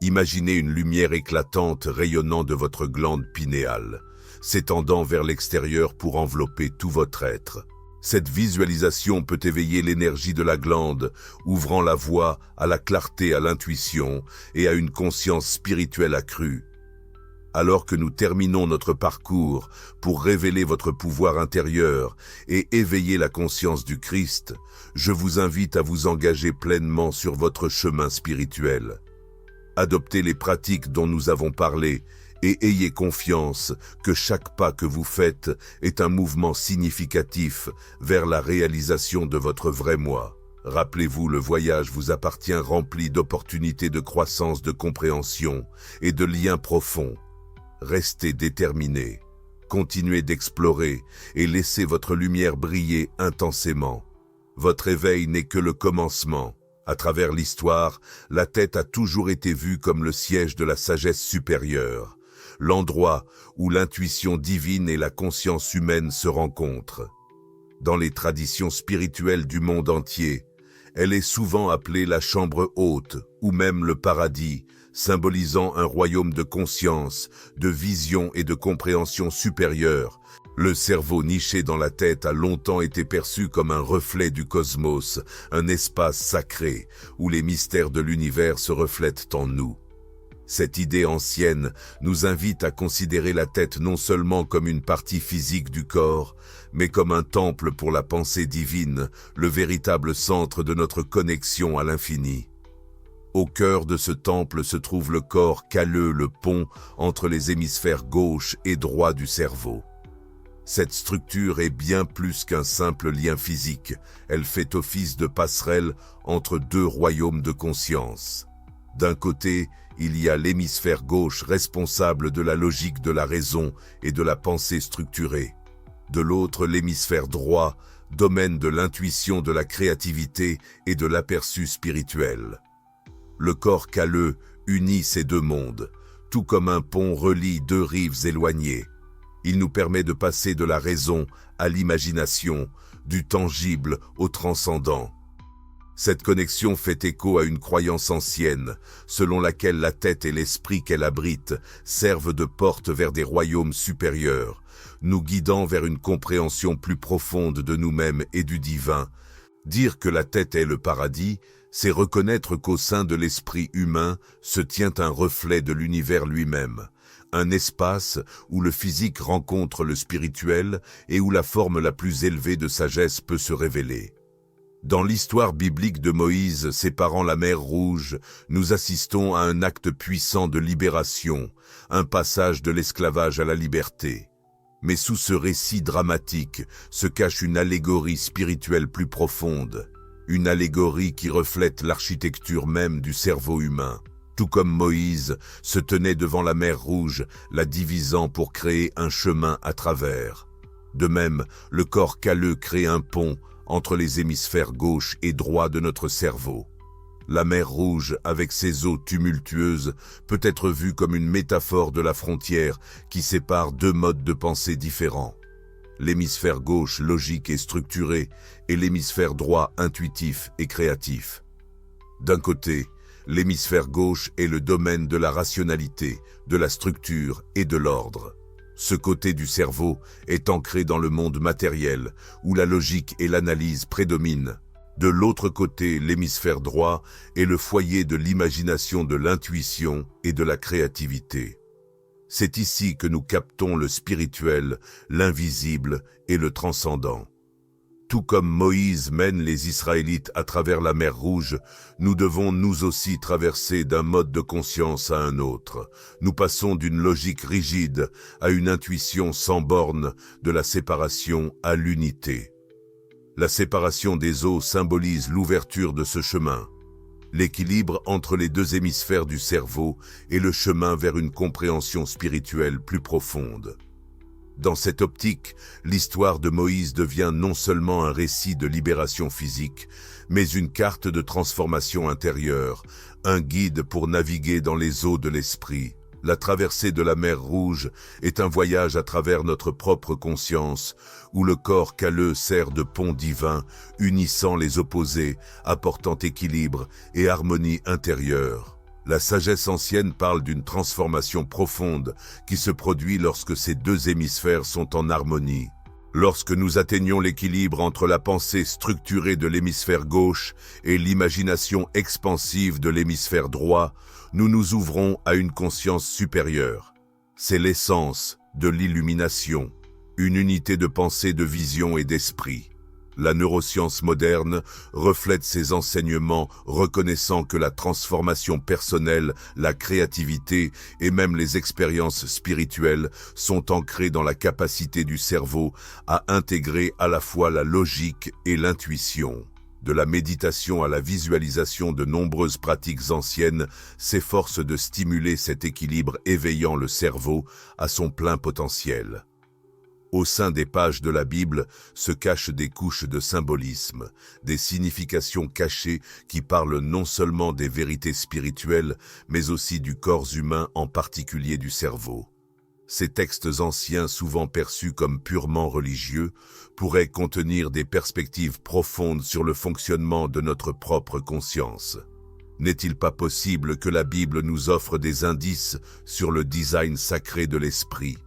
Speaker 1: Imaginez une lumière éclatante rayonnant de votre glande pinéale, s'étendant vers l'extérieur pour envelopper tout votre être. Cette visualisation peut éveiller l'énergie de la glande, ouvrant la voie à la clarté, à l'intuition et à une conscience spirituelle accrue. Alors que nous terminons notre parcours pour révéler votre pouvoir intérieur et éveiller la conscience du Christ, je vous invite à vous engager pleinement sur votre chemin spirituel. Adoptez les pratiques dont nous avons parlé et ayez confiance que chaque pas que vous faites est un mouvement significatif vers la réalisation de votre vrai moi. Rappelez-vous, le voyage vous appartient, rempli d'opportunités de croissance, de compréhension et de liens profonds. Restez déterminés, continuez d'explorer et laissez votre lumière briller intensément. Votre éveil n'est que le commencement. À travers l'histoire, la tête a toujours été vue comme le siège de la sagesse supérieure, l'endroit où l'intuition divine et la conscience humaine se rencontrent. Dans les traditions spirituelles du monde entier, elle est souvent appelée la chambre haute ou même le paradis, symbolisant un royaume de conscience, de vision et de compréhension supérieure. Le cerveau niché dans la tête a longtemps été perçu comme un reflet du cosmos, un espace sacré où les mystères de l'univers se reflètent en nous. Cette idée ancienne nous invite à considérer la tête non seulement comme une partie physique du corps, mais comme un temple pour la pensée divine, le véritable centre de notre connexion à l'infini. Au cœur de ce temple se trouve le corps calleux, le pont entre les hémisphères gauche et droit du cerveau. Cette structure est bien plus qu'un simple lien physique, elle fait office de passerelle entre deux royaumes de conscience. D'un côté, il y a l'hémisphère gauche responsable de la logique, de la raison et de la pensée structurée. De l'autre, l'hémisphère droit, domaine de l'intuition, de la créativité et de l'aperçu spirituel. Le corps calleux unit ces deux mondes, tout comme un pont relie deux rives éloignées. Il nous permet de passer de la raison à l'imagination, du tangible au transcendant. Cette connexion fait écho à une croyance ancienne, selon laquelle la tête et l'esprit qu'elle abrite servent de porte vers des royaumes supérieurs, nous guidant vers une compréhension plus profonde de nous-mêmes et du divin. Dire que la tête est le paradis, c'est reconnaître qu'au sein de l'esprit humain se tient un reflet de l'univers lui-même, un espace où le physique rencontre le spirituel et où la forme la plus élevée de sagesse peut se révéler. Dans l'histoire biblique de Moïse séparant la mer Rouge, nous assistons à un acte puissant de libération, un passage de l'esclavage à la liberté. Mais sous ce récit dramatique se cache une allégorie spirituelle plus profonde, une allégorie qui reflète l'architecture même du cerveau humain. Tout comme Moïse se tenait devant la mer Rouge, la divisant pour créer un chemin à travers. De même, le corps calleux crée un pont entre les hémisphères gauche et droit de notre cerveau. La mer Rouge, avec ses eaux tumultueuses, peut être vue comme une métaphore de la frontière qui sépare deux modes de pensée différents. L'hémisphère gauche logique et structuré et l'hémisphère droit intuitif et créatif. D'un côté, l'hémisphère gauche est le domaine de la rationalité, de la structure et de l'ordre. Ce côté du cerveau est ancré dans le monde matériel, où la logique et l'analyse prédominent. De l'autre côté, l'hémisphère droit est le foyer de l'imagination, de l'intuition et de la créativité. C'est ici que nous captons le spirituel, l'invisible et le transcendant. Tout comme Moïse mène les Israélites à travers la mer Rouge, nous devons nous aussi traverser d'un mode de conscience à un autre. Nous passons d'une logique rigide à une intuition sans bornes, de la séparation à l'unité. La séparation des eaux symbolise l'ouverture de ce chemin, l'équilibre entre les deux hémisphères du cerveau et le chemin vers une compréhension spirituelle plus profonde. Dans cette optique, l'histoire de Moïse devient non seulement un récit de libération physique, mais une carte de transformation intérieure, un guide pour naviguer dans les eaux de l'esprit. La traversée de la mer Rouge est un voyage à travers notre propre conscience, où le corps calleux sert de pont divin, unissant les opposés, apportant équilibre et harmonie intérieure. La sagesse ancienne parle d'une transformation profonde qui se produit lorsque ces deux hémisphères sont en harmonie. Lorsque nous atteignons l'équilibre entre la pensée structurée de l'hémisphère gauche et l'imagination expansive de l'hémisphère droit, nous nous ouvrons à une conscience supérieure. C'est l'essence de l'illumination, une unité de pensée, de vision et d'esprit. La neuroscience moderne reflète ces enseignements, reconnaissant que la transformation personnelle, la créativité et même les expériences spirituelles sont ancrées dans la capacité du cerveau à intégrer à la fois la logique et l'intuition. De la méditation à la visualisation, de nombreuses pratiques anciennes s'efforcent de stimuler cet équilibre, éveillant le cerveau à son plein potentiel. Au sein des pages de la Bible se cachent des couches de symbolisme, des significations cachées qui parlent non seulement des vérités spirituelles, mais aussi du corps humain, en particulier du cerveau. Ces textes anciens, souvent perçus comme purement religieux, pourraient contenir des perspectives profondes sur le fonctionnement de notre propre conscience. N'est-il pas possible que la Bible nous offre des indices sur le design sacré de l'esprit ?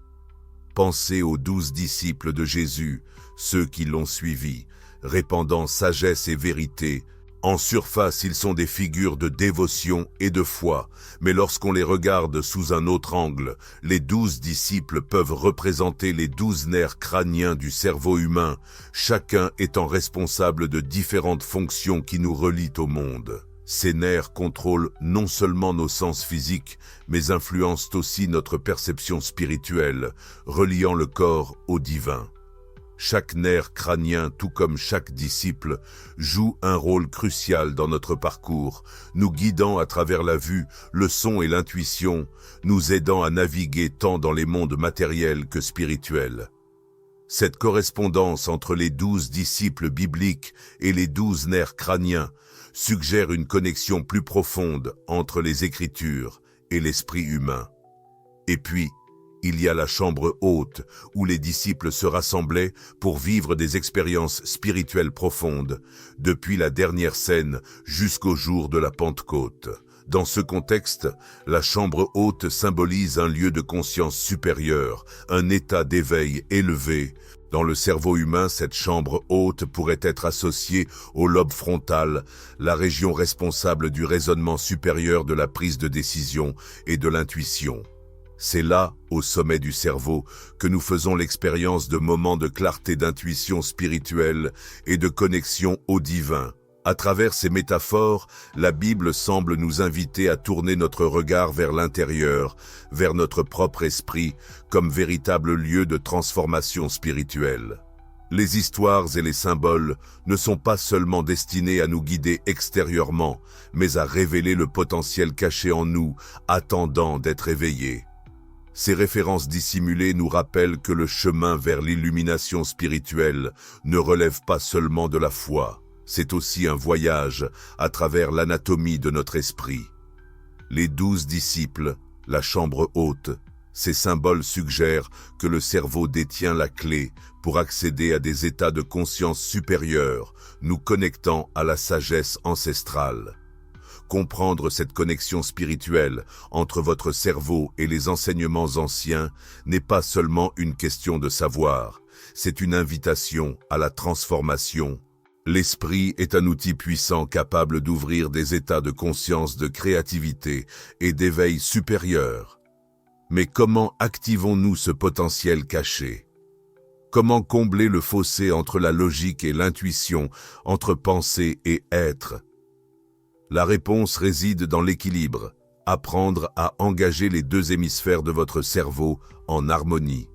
Speaker 1: Pensez aux 12 disciples de Jésus, ceux qui l'ont suivi, répandant sagesse et vérité. En surface, ils sont des figures de dévotion et de foi, mais lorsqu'on les regarde sous un autre angle, les 12 disciples peuvent représenter les 12 nerfs crâniens du cerveau humain, chacun étant responsable de différentes fonctions qui nous relient au monde. Ces nerfs contrôlent non seulement nos sens physiques, mais influencent aussi notre perception spirituelle, reliant le corps au divin. Chaque nerf crânien, tout comme chaque disciple, joue un rôle crucial dans notre parcours, nous guidant à travers la vue, le son et l'intuition, nous aidant à naviguer tant dans les mondes matériels que spirituels. Cette correspondance entre les 12 disciples bibliques et les 12 nerfs crâniens suggère une connexion plus profonde entre les Écritures et l'esprit humain. Et puis, il y a la chambre haute, où les disciples se rassemblaient pour vivre des expériences spirituelles profondes, depuis la dernière scène jusqu'au jour de la Pentecôte. Dans ce contexte, la chambre haute symbolise un lieu de conscience supérieure, un état d'éveil élevé. Dans le cerveau humain, cette chambre haute pourrait être associée au lobe frontal, la région responsable du raisonnement supérieur, de la prise de décision et de l'intuition. C'est là, au sommet du cerveau, que nous faisons l'expérience de moments de clarté, d'intuition spirituelle et de connexion au divin. À travers ces métaphores, la Bible semble nous inviter à tourner notre regard vers l'intérieur, vers notre propre esprit, comme véritable lieu de transformation spirituelle. Les histoires et les symboles ne sont pas seulement destinés à nous guider extérieurement, mais à révéler le potentiel caché en nous, attendant d'être éveillé. Ces références dissimulées nous rappellent que le chemin vers l'illumination spirituelle ne relève pas seulement de la foi. C'est aussi un voyage à travers l'anatomie de notre esprit. Les 12 disciples, la chambre haute, ces symboles suggèrent que le cerveau détient la clé pour accéder à des états de conscience supérieurs, nous connectant à la sagesse ancestrale. comprendre cette connexion spirituelle entre votre cerveau et les enseignements anciens n'est pas seulement une question de savoir, c'est une invitation à la transformation. L'esprit est un outil puissant capable d'ouvrir des états de conscience, de créativité et d'éveil supérieur. Mais comment activons-nous ce potentiel caché? Comment combler le fossé entre la logique et l'intuition, entre pensée et être? La réponse réside dans l'équilibre, apprendre à engager les deux hémisphères de votre cerveau en harmonie.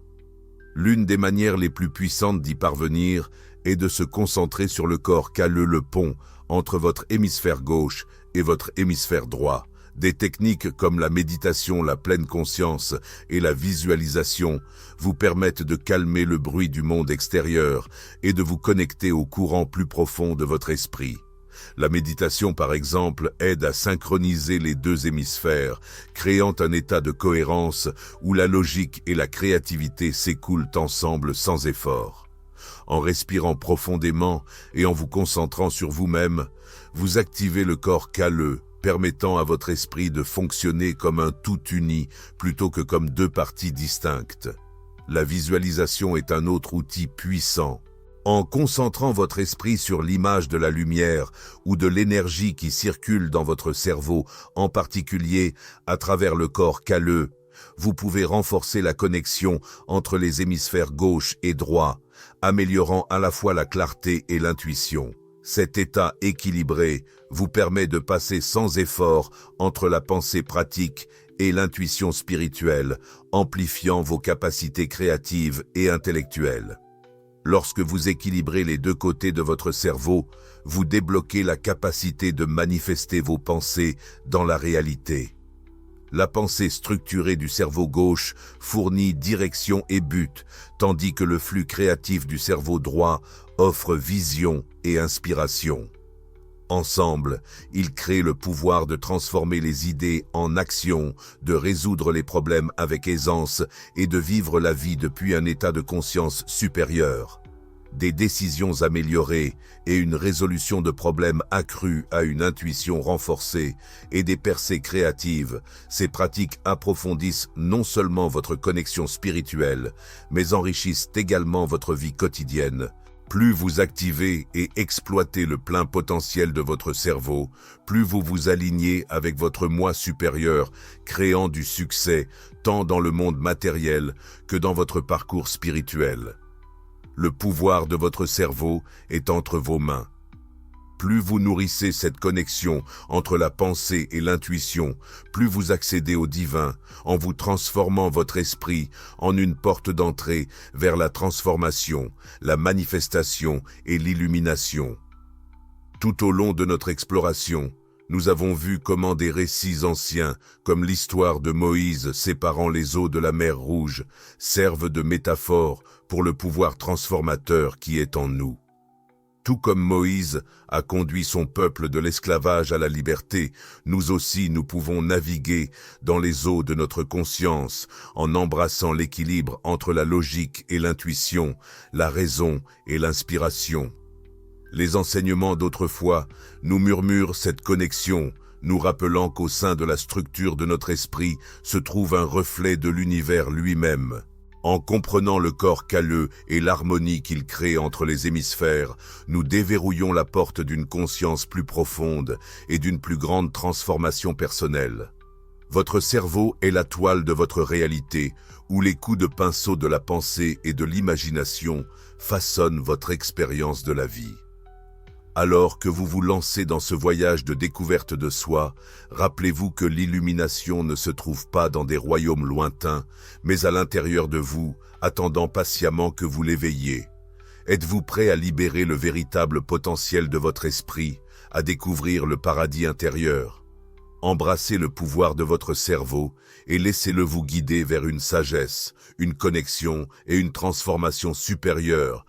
Speaker 1: L'une des manières les plus puissantes d'y parvenir est de se concentrer sur le corps calleux, le pont entre votre hémisphère gauche et votre hémisphère droit. Des techniques comme la méditation, la pleine conscience et la visualisation vous permettent de calmer le bruit du monde extérieur et de vous connecter au courant plus profond de votre esprit. La méditation, par exemple, aide à synchroniser les deux hémisphères, créant un état de cohérence où la logique et la créativité s'écoulent ensemble sans effort. En respirant profondément et en vous concentrant sur vous-même, vous activez le corps calleux, permettant à votre esprit de fonctionner comme un tout uni plutôt que comme deux parties distinctes. La visualisation est un autre outil puissant. En concentrant votre esprit sur l'image de la lumière ou de l'énergie qui circule dans votre cerveau, en particulier à travers le corps calleux, vous pouvez renforcer la connexion entre les hémisphères gauche et droit, améliorant à la fois la clarté et l'intuition. Cet état équilibré vous permet de passer sans effort entre la pensée pratique et l'intuition spirituelle, amplifiant vos capacités créatives et intellectuelles. Lorsque vous équilibrez les deux côtés de votre cerveau, vous débloquez la capacité de manifester vos pensées dans la réalité. La pensée structurée du cerveau gauche fournit direction et but, tandis que le flux créatif du cerveau droit offre vision et inspiration. Ensemble, ils créent le pouvoir de transformer les idées en action, de résoudre les problèmes avec aisance et de vivre la vie depuis un état de conscience supérieur. Des décisions améliorées et une résolution de problèmes accrue à une intuition renforcée et des percées créatives, ces pratiques approfondissent non seulement votre connexion spirituelle, mais enrichissent également votre vie quotidienne. Plus vous activez et exploitez le plein potentiel de votre cerveau, plus vous vous alignez avec votre moi supérieur, créant du succès tant dans le monde matériel que dans votre parcours spirituel. Le pouvoir de votre cerveau est entre vos mains. Plus vous nourrissez cette connexion entre la pensée et l'intuition, plus vous accédez au divin, en vous transformant votre esprit en une porte d'entrée vers la transformation, la manifestation et l'illumination. Tout au long de notre exploration, nous avons vu comment des récits anciens, comme l'histoire de Moïse séparant les eaux de la mer Rouge, servent de métaphore pour le pouvoir transformateur qui est en nous. Tout comme Moïse a conduit son peuple de l'esclavage à la liberté, nous aussi nous pouvons naviguer dans les eaux de notre conscience en embrassant l'équilibre entre la logique et l'intuition, la raison et l'inspiration. Les enseignements d'autrefois nous murmurent cette connexion, nous rappelant qu'au sein de la structure de notre esprit se trouve un reflet de l'univers lui-même. En comprenant le corps calleux et l'harmonie qu'il crée entre les hémisphères, nous déverrouillons la porte d'une conscience plus profonde et d'une plus grande transformation personnelle. Votre cerveau est la toile de votre réalité, où les coups de pinceau de la pensée et de l'imagination façonnent votre expérience de la vie. Alors que vous vous lancez dans ce voyage de découverte de soi, rappelez-vous que l'illumination ne se trouve pas dans des royaumes lointains, mais à l'intérieur de vous, attendant patiemment que vous l'éveilliez. Êtes-vous prêt à libérer le véritable potentiel de votre esprit, à découvrir le paradis intérieur? Embrassez le pouvoir de votre cerveau et laissez-le vous guider vers une sagesse, une connexion et une transformation supérieure,